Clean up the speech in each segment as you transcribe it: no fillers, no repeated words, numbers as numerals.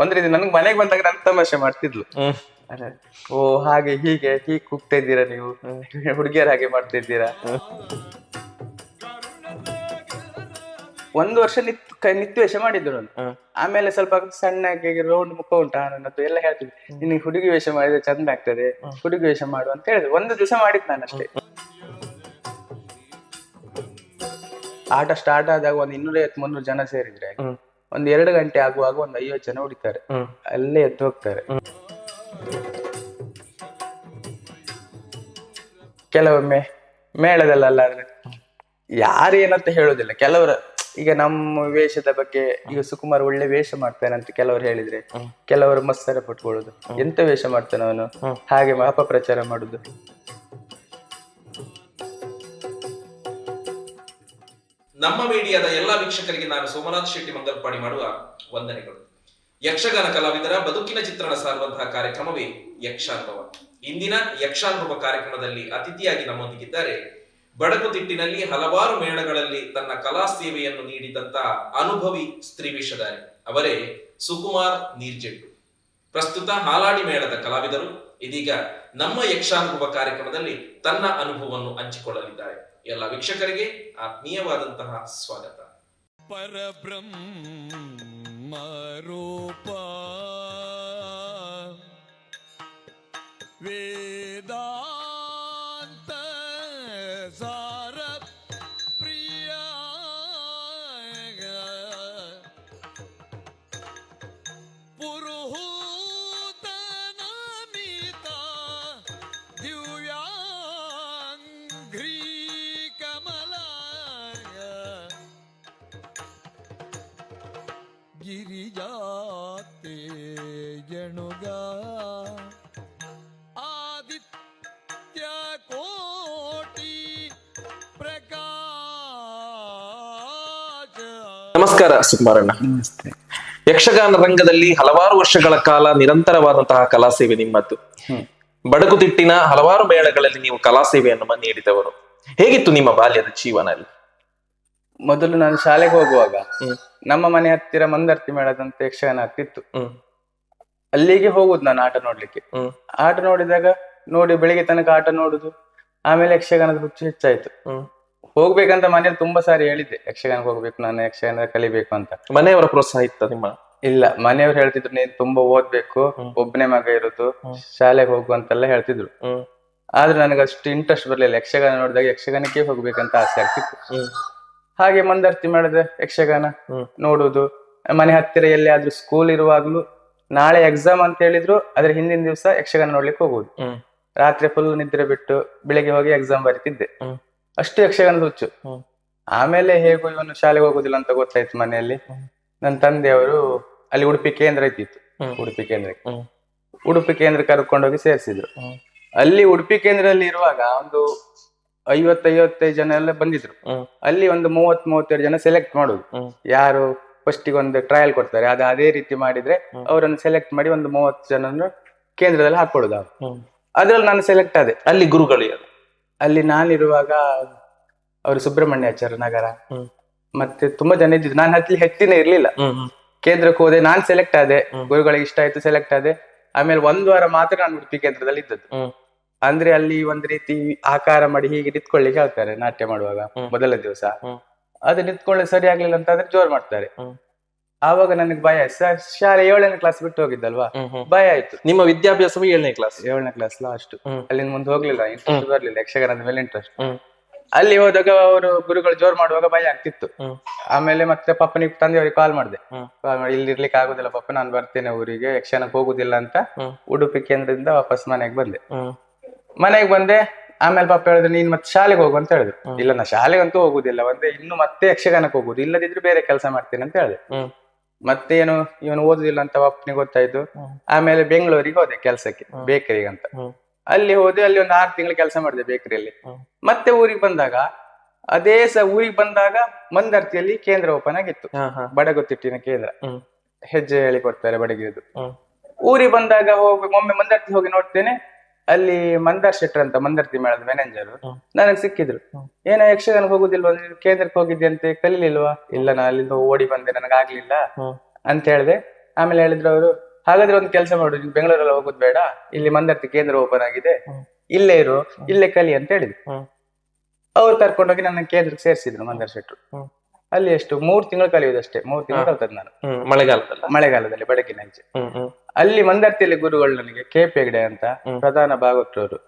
ಒಂದ್ ರೀತಿ ನನ್ಗೆ ಮನೆಗೆ ಬಂದಾಗ ನನ್ ತಮಾಷೆ ಮಾಡ್ತಿದ್ಲು. ಅದೇ ಓ ಹಾಗೆ ಹೀಗೆ ಕೂಗ್ತಾ ಇದ್ದೀರಾ ನೀವು, ಹುಡುಗಿಯರ ಹಾಗೆ ಮಾಡ್ತಾ ಇದ್ದೀರಾ. ಒಂದು ವರ್ಷ ನಿತ್ಯ ವೇಷ ಮಾಡಿದ್ರು ನಾನು. ಆಮೇಲೆ ಸ್ವಲ್ಪ ಸಣ್ಣಗೆ ರೌಂಡ್ ಮುಖ ಉಂಟಾ ನನ್ನದು ಎಲ್ಲ ಹೇಳ್ತಿದ್ದೆ, ನಿನಗೆ ಹುಡುಗಿ ವೇಷ ಮಾಡಿದ್ರೆ ಚಂದ ಆಗ್ತದೆ, ಹುಡುಗಿ ವೇಷ ಮಾಡು ಅಂತ ಹೇಳಿದ್ರು. ಒಂದು ದಿವಸ ಮಾಡಿದ್ ನಾನು ಅಷ್ಟೇ. ಆಟ ಸ್ಟಾರ್ಟ್ ಆದಾಗ ಒಂದ್ 250-300 ಜನ ಸೇರಿದ್ರೆ ಒಂದ್ 2 ಗಂಟೆ ಆಗುವಾಗ ಒಂದ್ 50 ಜನ ಉಳಿತಾರೆ, ಅಲ್ಲೇ ಎದ್ದು ಹೋಗ್ತಾರೆ. ಕೆಲವೊಮ್ಮೆ ಮೇಳದಲ್ಲ ಆದ್ರೆ ಯಾರೇನಂತ ಹೇಳುದಿಲ್ಲ. ಕೆಲವರು ಈಗ ನಮ್ಮ ವೇಷದ ಬಗ್ಗೆ, ಈಗ ಸುಕುಮಾರ್ ಒಳ್ಳೆ ವೇಷ ಮಾಡ್ತಾನೆ ಅಂತ ಕೆಲವರು ಹೇಳಿದ್ರೆ, ಕೆಲವರು ಮತ್ಸರ ಪಟ್ಕೊಳ್ಳುದು, ಎಂತ ವೇಷ ಮಾಡ್ತಾನೆ ಅವನು, ಹಾಗೆ ಅಪಪ್ರಚಾರ ಮಾಡುದು. ನಮ್ಮ ಮೀಡಿಯಾದ ಎಲ್ಲಾ ವೀಕ್ಷಕರಿಗೆ ನಾನು ಸೋಮನಾಥ್ ಶೆಟ್ಟಿ ಮಂಗಲ್ಪಾಡಿ ಮಾಡುವ ವಂದನೆಗಳು. ಯಕ್ಷಗಾನ ಕಲಾವಿದರ ಬದುಕಿನ ಚಿತ್ರಣ ಸಾರುವಂತಹ ಕಾರ್ಯಕ್ರಮವೇ ಯಕ್ಷಾನುಭವ. ಇಂದಿನ ಯಕ್ಷಾನುಭವ ಕಾರ್ಯಕ್ರಮದಲ್ಲಿ ಅತಿಥಿಯಾಗಿ ನಮ್ಮೊಂದಿಗಿದ್ದಾರೆ ಬಡಗುತಿಟ್ಟಿನಲ್ಲಿ ಹಲವಾರು ಮೇಳಗಳಲ್ಲಿ ತನ್ನ ಕಲಾ ಸೇವೆಯನ್ನು ನೀಡಿದಂತಹ ಅನುಭವಿ ಸ್ತ್ರೀ ವೇಷಧಾರಿ ಅವರೇ ಸುಕುಮಾರ್ ನೀರ್ಜೆಟ್ಟು. ಪ್ರಸ್ತುತ ಹಾಲಾಡಿ ಮೇಳದ ಕಲಾವಿದರು. ಇದೀಗ ನಮ್ಮ ಯಕ್ಷಾನುಭವ ಕಾರ್ಯಕ್ರಮದಲ್ಲಿ ತನ್ನ ಅನುಭವವನ್ನು ಹಂಚಿಕೊಳ್ಳಲಿದ್ದಾರೆ. ಎಲ್ಲ ವೀಕ್ಷಕರಿಗೆ ಆತ್ಮೀಯವಾದಂತಹ ಸ್ವಾಗತ. ಪರಬ್ರಹ್ಮ ರೂಪ ವೇದಾಂತ ಸಾರ ಪ್ರಿಯ ಪುರುಹೂತ ನಮಿತ ದಿವ್ಯಾಂಘ್ರೀ ಗಿರಿಜಾತೆ ಜಣುಗ ಆದಿತ್ಯ ಕೋಟಿ ಪ್ರಕಾಶ. ನಮಸ್ಕಾರ ಸುಕುಮಾರಣ್ಣ. ಯಕ್ಷಗಾನ ರಂಗದಲ್ಲಿ ಹಲವಾರು ವರ್ಷಗಳ ಕಾಲ ನಿರಂತರವಾದಂತಹ ಕಲಾ ಸೇವೆ ನಿಮ್ಮದ್ದು. ಬಡಗುತಿಟ್ಟಿನ ಹಲವಾರು ಮೇಳಗಳಲ್ಲಿ ನೀವು ಕಲಾ ಸೇವೆಯನ್ನು ನೀಡಿದವರು. ಹೇಗಿತ್ತು ನಿಮ್ಮ ಬಾಲ್ಯದ ಜೀವನ? ಮೊದಲು ನಾನು ಶಾಲೆಗೆ ಹೋಗುವಾಗ ನಮ್ಮ ಮನೆ ಹತ್ತಿರ ಮಂದರ್ತಿ ಮೇಳದಂತ ಯಕ್ಷಗಾನ ಆಗ್ತಿತ್ತು. ಅಲ್ಲಿಗೆ ಹೋಗುದು ನಾನು ಆಟ ನೋಡ್ಲಿಕ್ಕೆ. ಆಟ ನೋಡಿದಾಗ ಬೆಳಿಗ್ಗೆ ತನಕ ಆಟ ನೋಡುದು. ಆಮೇಲೆ ಯಕ್ಷಗಾನದ ಹುಚ್ಚು ಹೆಚ್ಚಾಯ್ತು. ಹೋಗ್ಬೇಕಂತ ಮನೇಲಿ ತುಂಬಾ ಸಾರಿ ಹೇಳಿದ್ದೆ, ಯಕ್ಷಗಾನಕ್ಕೆ ಹೋಗ್ಬೇಕು, ನಾನು ಯಕ್ಷಗಾನ ಕಲಿಬೇಕು ಅಂತ. ಮನೆಯವರ ಪ್ರೋತ್ಸಾಹ ಇತ್ತ ನಿಮ್ಮ? ಇಲ್ಲ, ಮನೆಯವ್ರು ಹೇಳ್ತಿದ್ರು ನೀನ್ ತುಂಬಾ ಓದ್ಬೇಕು, ಒಬ್ಬನೇ ಮಗ ಇರುದು, ಶಾಲೆಗೆ ಹೋಗು ಅಂತೆಲ್ಲ ಹೇಳ್ತಿದ್ರು. ಆದ್ರೆ ನನಗೆ ಅಷ್ಟು ಇಂಟ್ರೆಸ್ಟ್ ಬರ್ಲಿಲ್ಲ. ಯಕ್ಷಗಾನ ನೋಡಿದಾಗ ಯಕ್ಷಗಾನಕ್ಕೆ ಹೋಗ್ಬೇಕಂತ ಆಸೆ ಆಗ್ತಿತ್ತು. ಹಾಗೆ ಮಂದರ್ತಿ ಮೇಳದ ಯಕ್ಷಗಾನ ನೋಡುದು. ಮನೆ ಹತ್ತಿರ ಎಲ್ಲಿಯಾದ್ರೂ ಸ್ಕೂಲ್ ಇರುವಾಗ್ಲೂ ನಾಳೆ ಎಕ್ಸಾಮ್ ಅಂತ ಹೇಳಿದ್ರು ಅದ್ರ ಹಿಂದಿನ ದಿವಸ ಯಕ್ಷಗಾನ ನೋಡ್ಲಿಕ್ಕೆ ಹೋಗುದು. ರಾತ್ರಿ ಫುಲ್ ನಿದ್ರೆ ಬಿಟ್ಟು ಬೆಳಿಗ್ಗೆ ಹೋಗಿ ಎಕ್ಸಾಮ್ ಬರೀತಿದ್ದೆ. ಅಷ್ಟು ಯಕ್ಷಗಾನದ ಹುಚ್ಚು. ಆಮೇಲೆ ಹೇಗೂ ಇವನು ಶಾಲೆಗೆ ಹೋಗುದಿಲ್ಲ ಅಂತ ಗೊತ್ತಾಯ್ತು ಮನೆಯಲ್ಲಿ. ನನ್ನ ತಂದೆಯವರು ಅಲ್ಲಿ ಉಡುಪಿ ಕೇಂದ್ರ ಇದ್ದಿತ್ತು, ಉಡುಪಿ ಕೇಂದ್ರ ಕರ್ಕೊಂಡೋಗಿ ಸೇರಿಸಿದ್ರು. ಅಲ್ಲಿ ಉಡುಪಿ ಕೇಂದ್ರದಲ್ಲಿ ಇರುವಾಗ ಒಂದು 50-55 ಜನ ಎಲ್ಲ ಬಂದಿದ್ರು. ಅಲ್ಲಿ ಒಂದು 30-32 ಜನ ಸೆಲೆಕ್ಟ್ ಮಾಡುದು. ಯಾರು ಫಸ್ಟಿಗೆ ಒಂದು ಟ್ರಯಲ್ ಕೊಡ್ತಾರೆ, ಅದೇ ರೀತಿ ಮಾಡಿದ್ರೆ ಅವರನ್ನು ಸೆಲೆಕ್ಟ್ ಮಾಡಿ ಒಂದು 30 ಜನನ್ನು ಕೇಂದ್ರದಲ್ಲಿ ಹಾಕೊಡುದು. ಅದ್ರಲ್ಲಿ ನಾನು ಸೆಲೆಕ್ಟ್ ಆದೆ. ಅಲ್ಲಿ ಗುರುಗಳು ಅಲ್ಲಿ ನಾನಿರುವಾಗ ಅವರು ಸುಬ್ರಹ್ಮಣ್ಯಾಚಾರ್ಯ ನಗರ ಮತ್ತೆ ತುಂಬಾ ಜನ ಇದ್ದಿದ್ರು. ನಾನು ಅಲ್ಲಿ ಹೆಚ್ಚಿನ ಇರ್ಲಿಲ್ಲ. ಕೇಂದ್ರಕ್ಕೆ ಹೋದೆ, ನಾನ್ ಸೆಲೆಕ್ಟ್ ಆದೆ, ಗುರುಗಳಿಗೆ ಇಷ್ಟ ಆಯ್ತು, ಸೆಲೆಕ್ಟ್ ಆದೆ. ಆಮೇಲೆ 1 ವಾರ ಮಾತ್ರ ನಾನು ಉಡುಪಿ ಕೇಂದ್ರದಲ್ಲಿ ಇದ್ದದ್ದು. ಅಂದ್ರೆ ಅಲ್ಲಿ ಒಂದ್ ರೀತಿ ಆಕಾರ ಮಾಡಿ ಹೀಗೆ ನಿಂತ್ಕೊಳ್ಳಿಕ್ಕೆ ಹೇಳ್ತಾರೆ ನಾಟ್ಯ ಮಾಡುವಾಗ ಮೊದಲ ದಿವಸ. ಅದು ನಿಂತ್ಕೊಳ್ಳಿ ಸರಿ ಆಗ್ಲಿಲ್ಲ ಅಂತ ಆದ್ರೆ ಜೋರ್ ಮಾಡ್ತಾರೆ. ಆವಾಗ ನನಗೆ ಭಯ. ಶಾಲೆ 7ನೇ ಕ್ಲಾಸ್ ಬಿಟ್ಟು ಹೋಗಿದ್ದಲ್ವಾ, ಭಯ ಆಯ್ತು. ನಿಮ್ಮ ವಿದ್ಯಾಭ್ಯಾಸವೂ 7ನೇ ಕ್ಲಾಸ್ ಲಾಸ್ಟ್. ಅಲ್ಲಿಂದ ಮುಂದೆ ಹೋಗ್ಲಿಲ್ಲ, ಇಂಟ್ರೆಸ್ಟ್ ಬರ್ಲಿಲ್ಲ ಯಕ್ಷಗಾನದ ಮೇಲೆ ಇಂಟ್ರೆಸ್ಟ್. ಅಲ್ಲಿ ಹೋದಾಗ ಅವರು ಗುರುಗಳು ಜೋರ್ ಮಾಡುವಾಗ ಭಯ ಆಗ್ತಿತ್ತು. ಆಮೇಲೆ ಮತ್ತೆ ಪಪ್ಪನಿಗೆ ತಂದೆಯವ್ರಿಗೆ ಕಾಲ್ ಮಾಡಿ ಇಲ್ಲಿ ಇರ್ಲಿಕ್ಕೆ ಆಗುದಿಲ್ಲ ಪಪ್ಪ, ನಾನು ಬರ್ತೇನೆ ಊರಿಗೆ, ಯಕ್ಷಗಾನಕ್ಕೆ ಹೋಗುದಿಲ್ಲ ಅಂತ ಉಡುಪಿ ಕೇಂದ್ರದಿಂದ ವಾಪಸ್ ಮನೆಗೆ ಬಂದೆ. ಆಮೇಲೆ ಪಪ್ಪ ಹೇಳಿದ್ರು ನೀನ್ ಮತ್ತೆ ಶಾಲೆಗೆ ಹೋಗು ಅಂತ ಹೇಳಿದ್ರು. ಇಲ್ಲ, ನಾ ಶಾಲೆಗಂತೂ ಹೋಗುದಿಲ್ಲ, ಇನ್ನು ಮತ್ತೆ ಯಕ್ಷಗಾನಕ್ಕೆ ಹೋಗುದು, ಇಲ್ಲದಿದ್ರೆ ಬೇರೆ ಕೆಲಸ ಮಾಡ್ತೇನೆ ಅಂತ ಹೇಳಿದೆ. ಮತ್ತೆ ಇವನು ಓದುದಿಲ್ಲ ಅಂತ ಪಪ್ಪನಿಗೆ ಗೊತ್ತಾಯ್ತು. ಆಮೇಲೆ ಬೆಂಗಳೂರಿಗೆ ಹೋದೆ ಕೆಲ್ಸಕ್ಕೆ, ಬೇಕರಿಗೆ ಅಂತ. ಅಲ್ಲಿ ಹೋದೆ, ಅಲ್ಲಿ ಒಂದು 6 ತಿಂಗಳು ಕೆಲಸ ಮಾಡಿದೆ ಬೇಕರಿಯಲ್ಲಿ. ಮತ್ತೆ ಊರಿಗೆ ಬಂದಾಗ ಊರಿಗೆ ಬಂದಾಗ ಮಂದರ್ತಿಯಲ್ಲಿ ಕೇಂದ್ರ ಓಪನ್ ಆಗಿತ್ತು, ಬಡಗುತಿಟ್ಟಿನ ಕೇಂದ್ರ. ಹೆಜ್ಜೆ ಹೇಳಿ ಕೊಡ್ತಾರೆ ಬಡಗಿದು. ಊರಿಗೆ ಬಂದಾಗ ಒಮ್ಮೆ ಮಂದರ್ತಿ ಹೋಗಿ ನೋಡ್ತೇನೆ, ಅಲ್ಲಿ ಮಂದಾರ್ ಶೆಟ್ರ್ ಅಂತ ಮಂದರ್ತಿ ಮೇಳದ ಮ್ಯಾನೇಜರ್ ನನಗ್ ಸಿಕ್ಕಿದ್ರು. ಏನೋ ಯಕ್ಷಗಾನಕ್ಕೆ ಹೋಗುದಿಲ್ವಾ, ಕೇಂದ್ರಕ್ಕೆ ಹೋಗಿದ್ದೆ ಅಂತೆ, ಕಲಿಲಿಲ್ವಾ? ಇಲ್ಲ, ನಾ ಅಲ್ಲಿಂದ ಓಡಿ ಬಂದೆ, ನನಗಾಗ್ಲಿಲ್ಲ ಅಂತ ಹೇಳ್ದೆ. ಆಮೇಲೆ ಹೇಳಿದ್ರು ಅವರು, ಹಾಗಾದ್ರೆ ಒಂದು ಕೆಲಸ ಮಾಡು, ನೀನು ಬೆಂಗಳೂರೆಲ್ಲ ಹೋಗೋದು ಬೇಡ, ಇಲ್ಲಿ ಮಂದರ್ತಿ ಕೇಂದ್ರ ಓಪನ್ ಆಗಿದೆ, ಇಲ್ಲೇ ಇರು, ಇಲ್ಲೇ ಕಲಿ ಅಂತ ಹೇಳಿದ್ರು. ಅವ್ರು ಕರ್ಕೊಂಡೋಗಿ ನನ್ನ ಕೇಂದ್ರಕ್ಕೆ ಸೇರಿಸಿದ್ರು ಮಂದರ್ ಶೆಟ್ರು. ಅಲ್ಲಿ ಎಷ್ಟು 3 ತಿಂಗಳು ಕಲಿಯುವುದಷ್ಟೇ, 3 ತಿಂಗಳು ಕಲ್ತದ್ ನಾನು ಮಳೆಗಾಲದಲ್ಲಿ ಬೆಳಕಿನ ಅಂಚೆ. ಅಲ್ಲಿ ಮಂದರ್ತಿಯಲ್ಲಿ ಗುರುಗಳು ನನಗೆ KP ಹೆಗ್ಡೆ ಅಂತ ಪ್ರಧಾನ ಭಾಗವತರವರು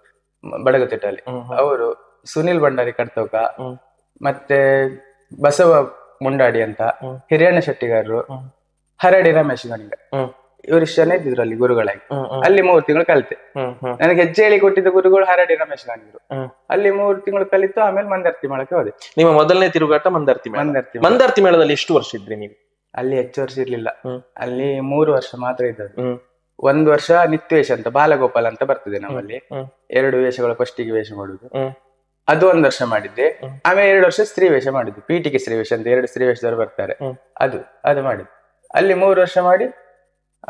ಬಡಗುತಿಟ್ಟಲ್ಲಿ, ಅವರು ಸುನಿಲ್ ಭಂಡಾರಿ ಕಡ್ತೋಕ, ಮತ್ತೆ ಬಸವ ಮುಂಡಾಡಿ ಅಂತ, ಹಿರಿಯಣ್ಣ ಶೆಟ್ಟಿಗಾರರು, ಹರಡಿ ರಮೇಶ್ ಗಣಿಗ, ಇವರಿಷ್ಟು ಜನ ಇದ್ದಿದ್ರು ಅಲ್ಲಿ ಗುರುಗಳಾಗಿ. ಅಲ್ಲಿ 3 ತಿಂಗಳು ಕಲಿತೆ. ನನಗೆ ಹೆಜ್ಜೆ ಹೇಳಿ ಕೊಟ್ಟಿದ್ದ ಗುರುಗಳು ಹರಡಿ ರಮೇಶ್ ಗಾಣಿಗರು. ಅಲ್ಲಿ 3 ತಿಂಗಳು ಕಲಿತು ಆಮೇಲೆ ಮಂದರ್ತಿ ಮೇಳಕ್ಕೆ ಹೋದೆ. ನಿಮ್ಮ ಮೊದಲನೇ ತಿರುಗಾಟ ಮಂದರ್ತಿ ಮೇಳ. ಮಂದರ್ತಿ ಮೇಳದಲ್ಲಿ ಎಷ್ಟು ವರ್ಷ ಇದ್ರಿ ನೀವು? ಅಲ್ಲಿ ಹೆಚ್ಚು ವರ್ಷ ಇರ್ಲಿಲ್ಲ, ಅಲ್ಲಿ 3 ವರ್ಷ ಮಾತ್ರ ಇದ್ದದ್ದು. 1 ವರ್ಷ ನಿತ್ಯವೇಷ ಅಂತ ಬಾಲಗೋಪಾಲ ಅಂತ ಬರ್ತದೆ ನಮ್ಮಲ್ಲಿ, 2 ವೇಷಗಳು ಫಸ್ಟಿಗೆ ವೇಷ ಮಾಡುದು, ಅದು 1 ವರ್ಷ ಮಾಡಿದ್ದೆ. ಆಮೇಲೆ 2 ವರ್ಷ ಸ್ತ್ರೀ ವೇಷ ಮಾಡಿದ್ದು, ಪೀಠಿಕೆ ಸ್ತ್ರೀ ವೇಷ ಅಂತ 2 ಸ್ತ್ರೀ ವೇಷದವರು ಬರ್ತಾರೆ, ಅದು ಮಾಡಿದ್ದು. ಅಲ್ಲಿ 3 ವರ್ಷ ಮಾಡಿ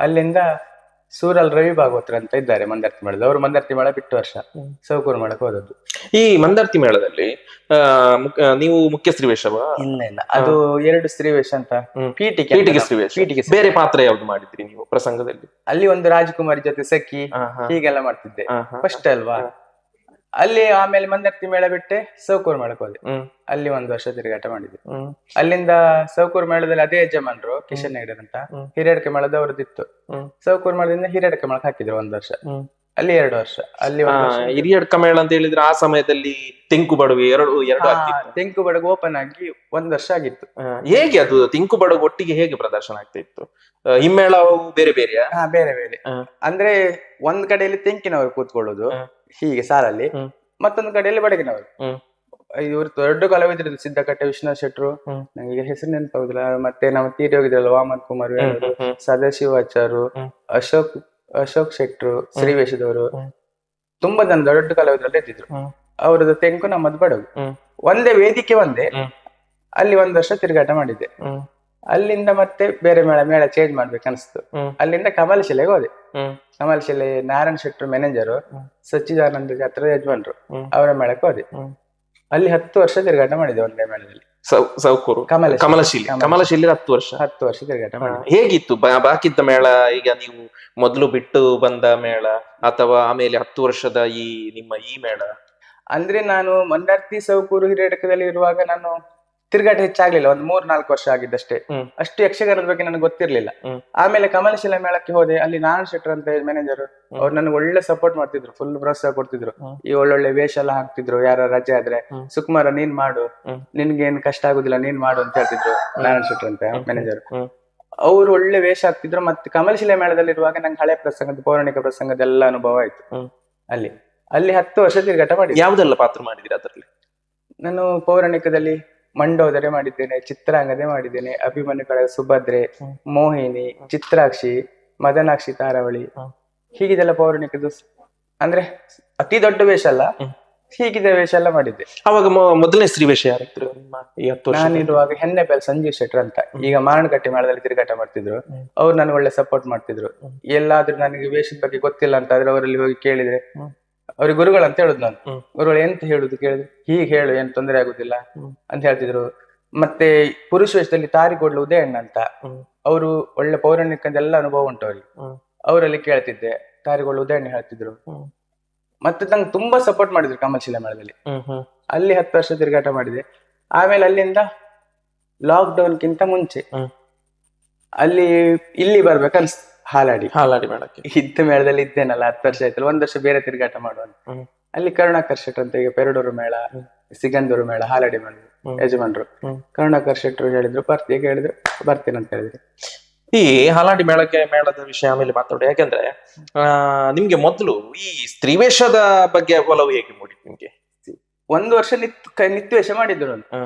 ಅಲ್ಲಿಂದ ಸೂರಲ್ ರವಿ ಭಾಗವತ್ರ ಅಂತ ಇದ್ದಾರೆ ಮಂದರ್ತಿ ಮೇಳದ, ಅವರು ಮಂದರ್ತಿ ಮೇಳ ಬಿಟ್ಟು ವರ್ಷ ಸೌಕೂರು ಮೇಳಕ್ಕೆ ಹೋದದ್ದು. ಈ ಮಂದರ್ತಿ ಮೇಳದಲ್ಲಿ ನೀವು ಮುಖ್ಯ ಸ್ತ್ರೀವೇಷವ? ಇಲ್ಲ, ಅದು 2 ಸ್ತ್ರೀವೇಷ ಅಂತ ಪೀಠಿಕೆ ಸ್ತ್ರೀವೇಷ. ಬೇರೆ ಪಾತ್ರ ಯಾವ್ದು ಮಾಡಿದ್ರಿ ನೀವು ಪ್ರಸಂಗದಲ್ಲಿ? ಅಲ್ಲಿ ಒಂದು ರಾಜಕುಮಾರಿ ಜೊತೆ ಸಖಿ ಹೀಗೆಲ್ಲ ಮಾಡ್ತಿದ್ದೆ ಫಸ್ಟ್ ಅಲ್ವಾ. ಅಲ್ಲಿ ಆಮೇಲೆ ಮಂದರ್ತಿ ಮೇಳ ಬಿಟ್ಟೆ ಸೌಕೂರು ಮೇಳಕ್ಕೆ ಹೋದೆ, ಅಲ್ಲಿ 1 ವರ್ಷ ತಿರುಗಾಟ ಮಾಡಿದ್ದೆ. ಅಲ್ಲಿಂದ ಸೌಕೂರು ಮೇಳದಲ್ಲಿ ಅದೇ ಯಜಮಾನ್ರು ಕಿಶನ್ ಹೆಗ್ಡೆ ಅಂತ ಹಿರಿಯಡ್ಕೆ ಮೇಳದವ್ರದ್ದಿತ್ತು, ಸೌಕೂರು ಮೇಳದಿಂದ ಹಿರಿಯಡ್ಕೆ ಮೇಳಕ್ಕೆ ಹಾಕಿದ್ರು 1 ವರ್ಷ, ಅಲ್ಲಿ 2 ವರ್ಷ. ಅಲ್ಲಿ ಹಿರಿಯಡ್ಕ ಮೇಳ ಅಂತ ಹೇಳಿದ್ರೆ ಆ ಸಮಯದಲ್ಲಿ ತೆಂಕು ಬಡಗು ಎರಡು ತೆಂಕು ಬಡಗು ಓಪನ್ ಆಗಿ 1 ವರ್ಷ ಆಗಿತ್ತು. ಹೇಗೆ ಅದು ತೆಂಕು ಬಡಗು ಒಟ್ಟಿಗೆ ಹೇಗೆ ಪ್ರದರ್ಶನ ಆಗ್ತಾ ಇತ್ತು? ಹಿಮ್ಮೇಳ ಬೇರೆ ಬೇರೆ? ಬೇರೆ ಬೇರೆ ಅಂದ್ರೆ ಒಂದ್ ಕಡೆಯಲ್ಲಿ ತೆಂಕಿನವರು ಕೂತ್ಕೊಳ್ಳೋದು ಹೀಗೆ ಸಾಲಲ್ಲಿ, ಮತ್ತೊಂದು ಕಡೆಯಲ್ಲಿ ಬಡಗಿನವರು. ಇವ್ರು ದೊಡ್ಡ ಕಲಾವಿದ್ರು, ಸಿದ್ದಕಟ್ಟೆ ವಿಶ್ವನಾಥ್ ಶೆಟ್ರು, ನಂಗೆ ಹೆಸರು ನೆನಪಾಗುದಿಲ್ಲ, ಮತ್ತೆ ನಾವು ತೀರಿ ಹೋಗಿದ್ರಲ್ಲ ವಾಮನ್ ಕುಮಾರ್, ಸದಾಶಿವಾಚಾರು, ಅಶೋಕ್ ಶೆಟ್ರು, ಶ್ರೀವೇಶದವರು, ತುಂಬಾ ಜನ ದೊಡ್ಡ ಕಲಾವಿದ್ರಲ್ಲ ಇದ್ದಿದ್ರು. ಅವ್ರದ್ದು ತೆಂಕು ನಮ್ಮದು ಬಡಗು, ಒಂದೇ ವೇದಿಕೆ ಒಂದೇ. ಅಲ್ಲಿ 1 ವರ್ಷ ತಿರುಗಾಟ ಮಾಡಿದ್ದೆ. ಅಲ್ಲಿಂದ ಮತ್ತೆ ಬೇರೆ ಮೇಳ ಚೇಂಜ್ ಮಾಡ್ಬೇಕನ್ಸ್ತು. ಅಲ್ಲಿಂದ ಕಮಲಶಿಲೆಗೆ ಹೋದೆ. ಕಮಲಶಿಲೆ ನಾರಾಯಣ್ ಶೆಟ್ರು ಮ್ಯಾನೇಜರು, ಸಚ್ಚಿದಾನಂದ ಜಾತ್ರೆ ಯಜಮಾನ್ರು, ಅವರ ಮೇಳಕ್ಕೆ ಹೋದೆ. ಅಲ್ಲಿ 10 ವರ್ಷ ತಿರುಗಾಟ ಮಾಡಿದೆ ಒಂದೇ ಮೇಳದಲ್ಲಿ. ಸೌಕೂರು ಕಮಲಶಿಲೆ 10 ವರ್ಷ ತಿರುಗಾಟ ಮಾಡಿದೆ. ಹೇಗಿತ್ತು ಬಾಕಿದ್ದ ಮೇಳ? ಈಗ ನೀವು ಮೊದಲು ಬಿಟ್ಟು ಬಂದ ಮೇಳ ಅಥವಾ ಆಮೇಲೆ 10 ವರ್ಷದ ನಿಮ್ಮ ಈ ಮೇಳ? ಅಂದ್ರೆ ನಾನು ಮಂದರ್ತಿ ಸೌಕೂರು ಹಿರಿಯಡ್ಕದಲ್ಲಿ ಇರುವಾಗ ನಾನು ತಿರುಗಾಟ ಹೆಚ್ಚಾಗ್ಲಿಲ್ಲ, 3-4 ವರ್ಷ ಆಗಿದ್ದಷ್ಟೇ. ಅಷ್ಟು ಯಕ್ಷಗಾನದ ಬಗ್ಗೆ ನನಗೆ ಗೊತ್ತಿರ್ಲಿಲ್ಲ. ಆಮೇಲೆ ಕಮಲಶಿಲೆ ಮೇಳಕ್ಕೆ ಹೋದೆ. ಅಲ್ಲಿ ನಾರಾಯಣ್ ಶೆಟ್ರ್ ಅಂತ ಮ್ಯಾನೇಜರ್, ಅವ್ರು ನನಗೆ ಒಳ್ಳೆ ಸಪೋರ್ಟ್ ಮಾಡ್ತಿದ್ರು, ಫುಲ್ ಪ್ರೋತ್ಸಾಹ ಕೊಡ್ತಿದ್ರು. ಈ ಒಳ್ಳೊಳ್ಳೆ ವೇಷ ಎಲ್ಲ ಹಾಕ್ತಿದ್ರು, ಯಾರ ರಜೆ ಆದ್ರೆ ಸುಕುಮಾರ ನೀನ್ ಮಾಡು, ನಿನ್ಗೇನ್ ಕಷ್ಟ ಆಗುದಿಲ್ಲ, ನೀನ್ ಮಾಡು ಅಂತ ಹೇಳ್ತಿದ್ರು ನಾರಾಯಣ್ ಶೆಟ್ರ್ ಅಂತ ಮ್ಯಾನೇಜರ್. ಅವ್ರು ಒಳ್ಳೆ ವೇಷ ಹಾಕ್ತಿದ್ರು. ಮತ್ತೆ ಕಮಲಶಿಲೆ ಮೇಳದಲ್ಲಿರುವಾಗ ನಂಗೆ ಹಳೆ ಪ್ರಸಂಗದ ಪೌರಾಣಿಕ ಪ್ರಸಂಗದ ಎಲ್ಲ ಅನುಭವ ಆಯ್ತು. ಅಲ್ಲಿ 10 ವರ್ಷ ತಿರುಗಾಟ ಮಾಡಿ. ಯಾವ್ದೆಲ್ಲ ಪಾತ್ರ ಮಾಡಿದ್ರಿ ಅದರಲ್ಲಿ? ನಾನು ಪೌರಾಣಿಕದಲ್ಲಿ ಮಂಡೋದರಿ ಮಾಡಿದ್ದೇನೆ, ಚಿತ್ರಾಂಗದೆ ಮಾಡಿದ್ದೇನೆ, ಅಭಿಮನ್ಯು ಕಳೆಗ ಸುಭದ್ರೆ, ಮೋಹಿನಿ, ಚಿತ್ರಾಕ್ಷಿ, ಮದನಾಕ್ಷಿ ತಾರಾವಳಿ, ಹೀಗಿದೆಲ್ಲ ಪೌರಾಣಿಕದ್ದು. ಅಂದ್ರೆ ಅತಿ ದೊಡ್ಡ ವೇಷ ಅಲ್ಲ, ಹೀಗಿದೆ ವೇಷ ಎಲ್ಲ ಮಾಡಿದ್ದೆ. ಅವಾಗ ಮೊದಲನೇ ಸ್ತ್ರೀ ವೇಷ ಯಾರಿದ್ರು? ನಾನಿರುವಾಗ ಹೆನ್ನೆಬೆಲ್ ಸಂಜೀವ್ ಶೆಟ್ರ್ ಅಂತ, ಈಗ ಮಾರಣಕಟ್ಟೆ ಮೇಳದಲ್ಲಿ ತಿರುಗಾಟ ಮಾಡ್ತಿದ್ರು. ಅವ್ರು ನನಗೆ ಒಳ್ಳೆ ಸಪೋರ್ಟ್ ಮಾಡ್ತಿದ್ರು. ಎಲ್ಲಾದ್ರೂ ನನಗೆ ವೇಷದ ಬಗ್ಗೆ ಗೊತ್ತಿಲ್ಲ ಅಂತ ಆದ್ರೆ ಅವರಲ್ಲಿ ಹೋಗಿ ಕೇಳಿದ್ರೆ, ಅವ್ರಿಗೆ ಗುರುಗಳು ಅಂತ ಹೇಳುದು ನಾನು. ಗುರುಗಳು ಎಂತ ಹೇಳುದು ಕೇಳಿದ್ರೆ, ಹೀಗೆ ಹೇಳು, ಏನ್ ತೊಂದರೆ ಆಗುದಿಲ್ಲ ಅಂತ ಹೇಳ್ತಿದ್ರು. ಮತ್ತೆ ಪುರುಷ ವೇಷದಲ್ಲಿ ತಾರಿಗೋಡ್ಲು ಉದಯಣ್ಣ ಅಂತ, ಅವರು ಒಳ್ಳೆ ಪೌರಾಣಿಕದೆಲ್ಲ ಅನುಭವ ಉಂಟು ಅವ್ರಿಗೆ. ಅವರಲ್ಲಿ ಕೇಳ್ತಿದ್ದೆ, ತಾರಿಗೋಡ್ಲು ಉದಯಣ್ಣ ಹೇಳ್ತಿದ್ರು. ಮತ್ತೆ ನಂಗೆ ತುಂಬಾ ಸಪೋರ್ಟ್ ಮಾಡಿದ್ರು ಕಮಲಶಿಲೆ ಮೇಳದಲ್ಲಿ. ಅಲ್ಲಿ 10 ವರ್ಷ ತಿರುಗಾಟ ಮಾಡಿದೆ. ಆಮೇಲೆ ಅಲ್ಲಿಂದ ಲಾಕ್ಡೌನ್ಗಿಂತ ಮುಂಚೆ ಇಲ್ಲಿ ಬರ್ಬೇಕನ್ಸ್ತು ಹಾಲಾಡಿ ಮೇಳಕ್ಕೆ. ಇದ್ದ ಮೇಳದಲ್ಲಿ ಇದ್ದೇನಲ್ಲ 10 ವರ್ಷ ಆಯ್ತಲ್ಲ, 1 ವರ್ಷ ಬೇರೆ ತಿರುಗಾಟ ಮಾಡುವ. ಅಲ್ಲಿ ಕರುಣಾಕರ್ ಶೆಟ್ರ್ ಅಂತ, ಈಗ ಪೆರಡೂರು ಮೇಳ, ಸಿಗಂದೂರು ಮೇಳ, ಹಾಲಾಡಿ ಮೇಳ ಯಜಮಾನ್ರು ಕರುಣಾಕರ್ ಶೆಟ್ರು ಹೇಳಿದ್ರು, ಬರ್ತೀಯ ಹೇಳಿದ್ರು, ಬರ್ತೀನಿ ಅಂತ ಹೇಳಿದ್ರು. ಈ ಹಾಲಾಡಿ ಮೇಳದ ವಿಷಯ ಆಮೇಲೆ ಮಾತಾಡೋದು. ಯಾಕಂದ್ರೆ ನಿಮ್ಗೆ ಮೊದಲು ಈ ಸ್ತ್ರೀವೇಷದ ಬಗ್ಗೆ ಒಲವು ಹೇಗೆ ಮೂಡಿತು ನಿಮ್ಗೆ? 1 ವರ್ಷ ನಿತ್ಯವೇಷ ಮಾಡಿದ್ರು.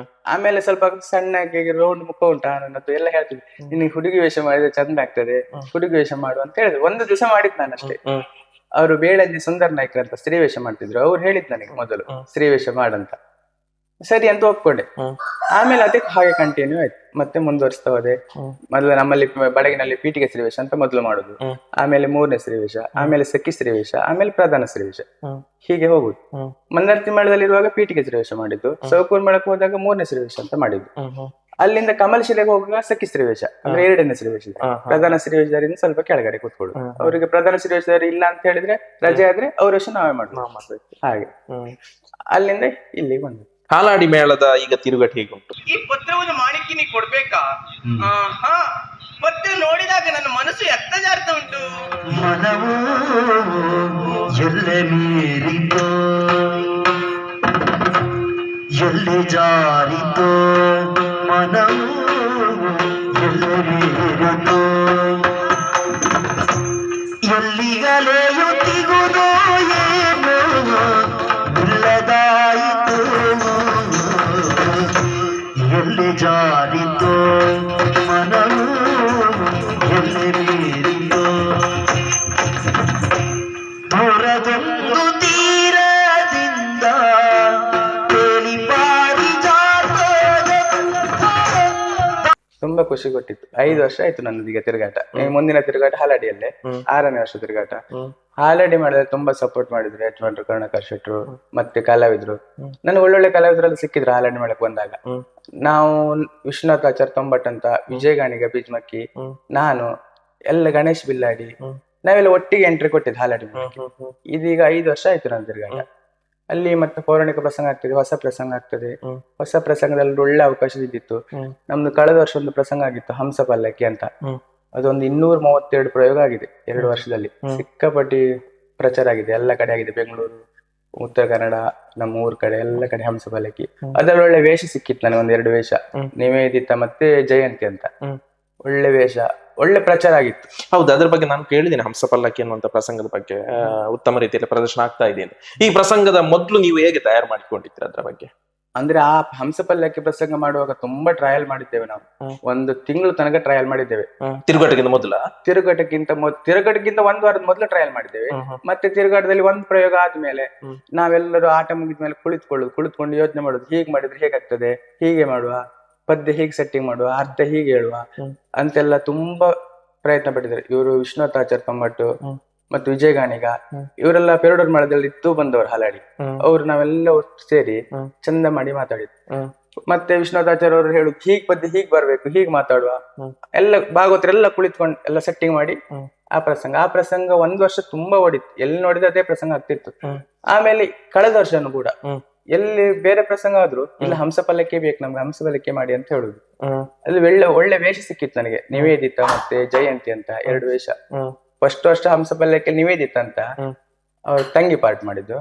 ಆಮೇಲೆ ಸ್ವಲ್ಪ ಸಣ್ಣಗೆ ರೌಂಡ್ ಮುಖ ಉಂಟಾ ನನ್ನದು ಎಲ್ಲ ಹೇಳ್ತಿದ್ವಿ, ನಿನಗೆ ಹುಡುಗಿ ವೇಷ ಮಾಡಿದ್ರೆ ಚಂದ ಆಗ್ತದೆ, ಹುಡುಗಿ ವೇಷ ಮಾಡು ಅಂತ ಹೇಳಿದ್ರು. 1 ದಿವಸ ಮಾಡಿದ್ ನಾನು ಅಷ್ಟೇ. ಅವರು ಬೇಳಂಜಿ ಸುಂದರ್ ನಾಯ್ಕರ್ ಅಂತ ಸ್ತ್ರೀ ವೇಷ ಮಾಡ್ತಿದ್ರು, ಅವ್ರು ಹೇಳಿದ್ ನನಗೆ ಮೊದಲು ಸ್ತ್ರೀ ವೇಷ ಮಾಡಂತ. ಸರಿ ಅಂತ ಒಪ್ಕೊಂಡೆ. ಆಮೇಲೆ ಅದಕ್ಕೆ ಹಾಗೆ ಕಂಟಿನ್ಯೂ ಆಯ್ತು. ಮತ್ತೆ ಮುಂದುವರಿಸ್ತಾ ಹೋದೆ. ಮೊದಲು ನಮ್ಮಲ್ಲಿ ಬಡಗಿನಲ್ಲಿ ಪೀಠಿಕೆ ಸ್ತ್ರೀವೇಷ ಅಂತ ಮೊದಲು ಮಾಡುದು, ಆಮೇಲೆ 3ನೇ ಸ್ತ್ರೀವೇಷ, ಆಮೇಲೆ ಸಖಿ ಸ್ತ್ರೀವೇಷ, ಆಮೇಲೆ ಪ್ರಧಾನ ಸ್ತ್ರೀವೇಷ, ಹೀಗೆ ಹೋಗುದು. ಮಂದರ್ತಿ ಮೇಳದಲ್ಲಿರುವಾಗ ಪೀಠಿಕೆ ಸ್ತ್ರೀವೇಷ ಮಾಡಿದ್ದು, ಸೌಕೂರ್ ಮೇಳಕ್ಕೆ ಹೋದಾಗ 3ನೇ ಸ್ತ್ರೀವೇಷ ಅಂತ ಮಾಡಿದ್ದು. ಅಲ್ಲಿಂದ ಕಮಲಶಿಲೆಗೆ ಹೋಗುವಾಗ ಸಖಿ ಸ್ತ್ರೀವೇಷ ಅಂದ್ರೆ ಎರಡನೇ ಸ್ತ್ರೀವೇಷ ಇದೆ. ಪ್ರಧಾನ ಸ್ತ್ರೀವೇಷದಿಂದ ಸ್ವಲ್ಪ ಕೆಳಗಡೆ ಕೂತ್ಕೊಳ್ಳು. ಅವರಿಗೆ ಪ್ರಧಾನ ಸ್ತ್ರೀವೇಷ ಇಲ್ಲ ಅಂತ ಹೇಳಿದ್ರೆ ರಜೆ ಆದ್ರೆ ಅವ್ರ ವೇಷ ನಾವೇ ಮಾಡ್ಬೇಕು ಹಾಗೆ. ಅಲ್ಲಿಂದ ಇಲ್ಲಿಗೆ ಬಂದು ಹಾಲಾಡಿ ಮೇಳದ ಈಗ ತಿರುಗಟ್ಟು ಹೇಗುಂಟು? ಈ ಪತ್ರವನ್ನು ಮಾಣಿಕ್ಯನಿ ಕೊಡ್ಬೇಕಾ? ಹಾ, ಪತ್ರ ನೋಡಿದಾಗ ನನ್ನ ಮನಸ್ಸು ಎತ್ತ ಜಾರ್ತಾ ಉಂಟು. ಮನವು ಎಲ್ಲೆ ಮೀರಿತೋ, ಎಲ್ಲಿ ಜಾರಿತೋ, ಮನವು ಎಲ್ಲೆ ಮೀರಿತೋ, ಎಲ್ಲಿಗಲೆಯುತ್ತಿಗುವುದೋ ಏನೋ ಇಲ್ಲದಾಯಿತು, ಎಲ್ಲಿ ಜಾರಿತೋ, ಮನವು ಎಲ್ಲಿ ಮೀರಿತೋ, ಹೊರದೊಂದು ತೀರದಿಂದ ತೇಲಿ ಪಾರಿಜಾತದ ತುಂಬಾ ಖುಷಿ ಕೊಟ್ಟಿತ್ತು. 5 ವರ್ಷ ಆಯ್ತು ನನ್ನದೀಗ ತಿರುಗಾಟ. ಮುಂದಿನ ತಿರುಗಾಟ ಹಾಲಾಡಿಯಲ್ಲೇ 6ನೇ ವರ್ಷ ತಿರುಗಾಟ. ಹಾಲಾಡಿ ಮಾಡಿದ್ರೆ ತುಂಬಾ ಸಪೋರ್ಟ್ ಮಾಡಿದ್ರು ಯಜಮಾನ್ರು, ಕರುಣಾಕರ್ ಶೆಟ್ರು, ಮತ್ತೆ ಕಲಾವಿದ್ರು. ನನಗೆ ಒಳ್ಳೊಳ್ಳೆ ಕಲಾವಿದ್ರಲ್ಲಿ ಸಿಕ್ಕಿದ್ರು ಹಾಲಾಡಿ ಮೇಳಕ್ಕೆ ಬಂದಾಗ. ನಾವು ವಿಶ್ವನಾಥ್ ಆಚಾರ್ ತೊಂಬಟ್ ಅಂತ, ವಿಜಯ್ ಗಾಣಿಗ ಬೀಜ್ಮಕ್ಕಿ, ನಾನು ಎಲ್ಲ ಗಣೇಶ್ ಬಿಲ್ಲಾಡಿ, ನಾವೆಲ್ಲ ಒಟ್ಟಿಗೆ ಎಂಟ್ರಿ ಕೊಟ್ಟಿದ್ದು ಹಾಲಾಡಿ ಮೇಳಕ್ಕೆ. ಇದೀಗ 5 ವರ್ಷ ಆಯ್ತು ನನ್ನ ತಿರುಗಾಟ. ಅಲ್ಲಿ ಮತ್ತೆ ಪೌರಾಣಿಕ ಪ್ರಸಂಗ ಆಗ್ತದೆ, ಹೊಸ ಪ್ರಸಂಗ ಆಗ್ತದೆ. ಹೊಸ ಪ್ರಸಂಗದಲ್ಲಿ ಒಳ್ಳೆ ಅವಕಾಶ ಇದ್ದಿತ್ತು. ನಮ್ದು ಕಳೆದ ವರ್ಷ ಒಂದು ಪ್ರಸಂಗ ಆಗಿತ್ತು, ಹಂಸ ಪಲ್ಲಕ್ಕಿ ಅಂತ. ಅದೊಂದು 232 ಪ್ರಯೋಗ ಆಗಿದೆ 2 ವರ್ಷದಲ್ಲಿ. ಸಿಕ್ಕಾಪಟ್ಟಿ ಪ್ರಚಾರ ಆಗಿದೆ, ಎಲ್ಲ ಕಡೆ ಆಗಿದೆ. ಬೆಂಗಳೂರು, ಉತ್ತರ ಕನ್ನಡ, ನಮ್ಮ ಊರ್ ಕಡೆ ಎಲ್ಲ ಕಡೆ ಹಂಸ ಪಲ್ಲಕ್ಕಿ. ಅದ್ರಲ್ಲಿ ಒಳ್ಳೆ ವೇಷ ಸಿಕ್ಕಿತ್ತು ನನಗೆ, 2 ವೇಷ, ನಿವೇದಿತ ಮತ್ತೆ ಜಯಂತಿ ಅಂತ. ಒಳ್ಳೆ ವೇಷ, ಒಳ್ಳೆ ಪ್ರಚಾರ ಆಗಿತ್ತು. ಹೌದು, ಅದ್ರ ಬಗ್ಗೆ ನಾನು ಕೇಳಿದ್ದೀನಿ. ಹಂಸ ಪಲ್ಲಕ್ಕಿ ಅನ್ನುವಂತ ಪ್ರಸಂಗದ ಬಗ್ಗೆ ಉತ್ತಮ ರೀತಿಯಲ್ಲಿ ಪ್ರದರ್ಶನ ಆಗ್ತಾ ಇದೆ. ಈ ಪ್ರಸಂಗದ ಮೊದಲು ನೀವು ಹೇಗೆ ತಯಾರು ಮಾಡಿಕೊಂಡಿದ್ದೀರ ಅದ್ರ ಬಗ್ಗೆ? ಅಂದ್ರೆ ಆ ಹಂಸ ಪಲ್ಲಕ್ಕಿ ಪ್ರಸಂಗ ಮಾಡುವಾಗ ತುಂಬಾ ಟ್ರಯಲ್ ಮಾಡಿದ್ದೇವೆ ನಾವು. 1 ತಿಂಗಳು ತನಕ ಟ್ರಯಲ್ ಮಾಡಿದ್ದೇವೆ. ತಿರುಗಾಟಕ್ಕಿಂತ ಮೊದಲ? ತಿರುಗಾಟಕ್ಕಿಂತ 1 ವಾರದ ಮೊದಲು ಟ್ರಯಲ್ ಮಾಡಿದ್ದೇವೆ. ಮತ್ತೆ ತಿರುಗಾಟದಲ್ಲಿ 1 ಪ್ರಯೋಗ ಆದ್ಮೇಲೆ ನಾವೆಲ್ಲರೂ ಆಟ ಮುಗಿದ್ಮೇಲೆ ಕುಳಿತುಕೊಂಡು ಯೋಚನೆ ಮಾಡುದು, ಹೀಗೆ ಮಾಡಿದ್ರೆ ಹೇಗಾಗ್ತದೆ, ಹೀಗೆ ಮಾಡುವ, ಪದ್ಯ ಹೀಗೆ ಸೆಟ್ಟಿಂಗ್ ಮಾಡುವ, ಅರ್ಥ ಹೀಗೆ ಹೇಳುವ ಅಂತೆಲ್ಲ ತುಂಬಾ ಪ್ರಯತ್ನ ಪಟ್ಟಿದ್ದಾರೆ. ಇವರು ವಿಶ್ವನಾಥ್ ಆಚಾರ್ ತೊಂಬಟ್ಟು ಮತ್ತು ವಿಜಯ್ ಗಾಣಿಗ, ಇವರೆಲ್ಲ ಪೆರಡೂರ್ ಮೇಳದಲ್ಲಿ ಇದ್ದು ಬಂದವರು ಹಾಲಾಡಿ. ಅವ್ರು ನಾವೆಲ್ಲ ಒಟ್ಟು ಸೇರಿ ಚಂದ ಮಾಡಿ ಮಾತಾಡಿದ್ರು. ಮತ್ತೆ ವಿಶ್ವನಾಥ್ ಆಚಾರ್ಯ ಅವರು ಹೇಳುದು, ಹೀಗ್ ಪದ್ಯ ಹೀಗ್ ಬರ್ಬೇಕು, ಹೀಗ್ ಮಾತಾಡುವ, ಎಲ್ಲ ಭಾಗವತರೆಲ್ಲ ಕುಳಿತುಕೊಂಡು ಎಲ್ಲ ಸೆಟ್ಟಿಂಗ್ ಮಾಡಿ ಆ ಪ್ರಸಂಗ 1 ವರ್ಷ ತುಂಬಾ ಓಡಿತ್ತು. ಎಲ್ಲಿ ನೋಡಿದ್ರೆ ಅದೇ ಪ್ರಸಂಗ ಆಗ್ತಿತ್ತು. ಆಮೇಲೆ ಕಳೆದ ವರ್ಷನೂ ಕೂಡ ಎಲ್ಲಿ ಬೇರೆ ಪ್ರಸಂಗ ಆದ್ರೂ ಇಲ್ಲ ಹಂಸ ಪಲ್ಲಕ್ಕಿ ಬೇಕು ನಮ್ಗೆ, ಹಂಸ ಪಲ್ಲಕ್ಕಿ ಮಾಡಿ ಅಂತ ಹೇಳುದು. ಅಲ್ಲಿ ಒಳ್ಳೆ ವೇಷ ಸಿಕ್ಕಿತ್ತು ನನಗೆ, ನಿವೇದಿತ ಮತ್ತೆ ಜಯಂತಿ ಅಂತ 2 ವೇಷ. ಫಸ್ಟ್ ವರ್ಷ ಹಂಸ ಪಲ್ಲಕ್ಕಿ ನಿವೇದಿತ ಅಂತ ಅವ್ರ ತಂಗಿ ಪಾರ್ಟ್ ಮಾಡಿದ್ದು,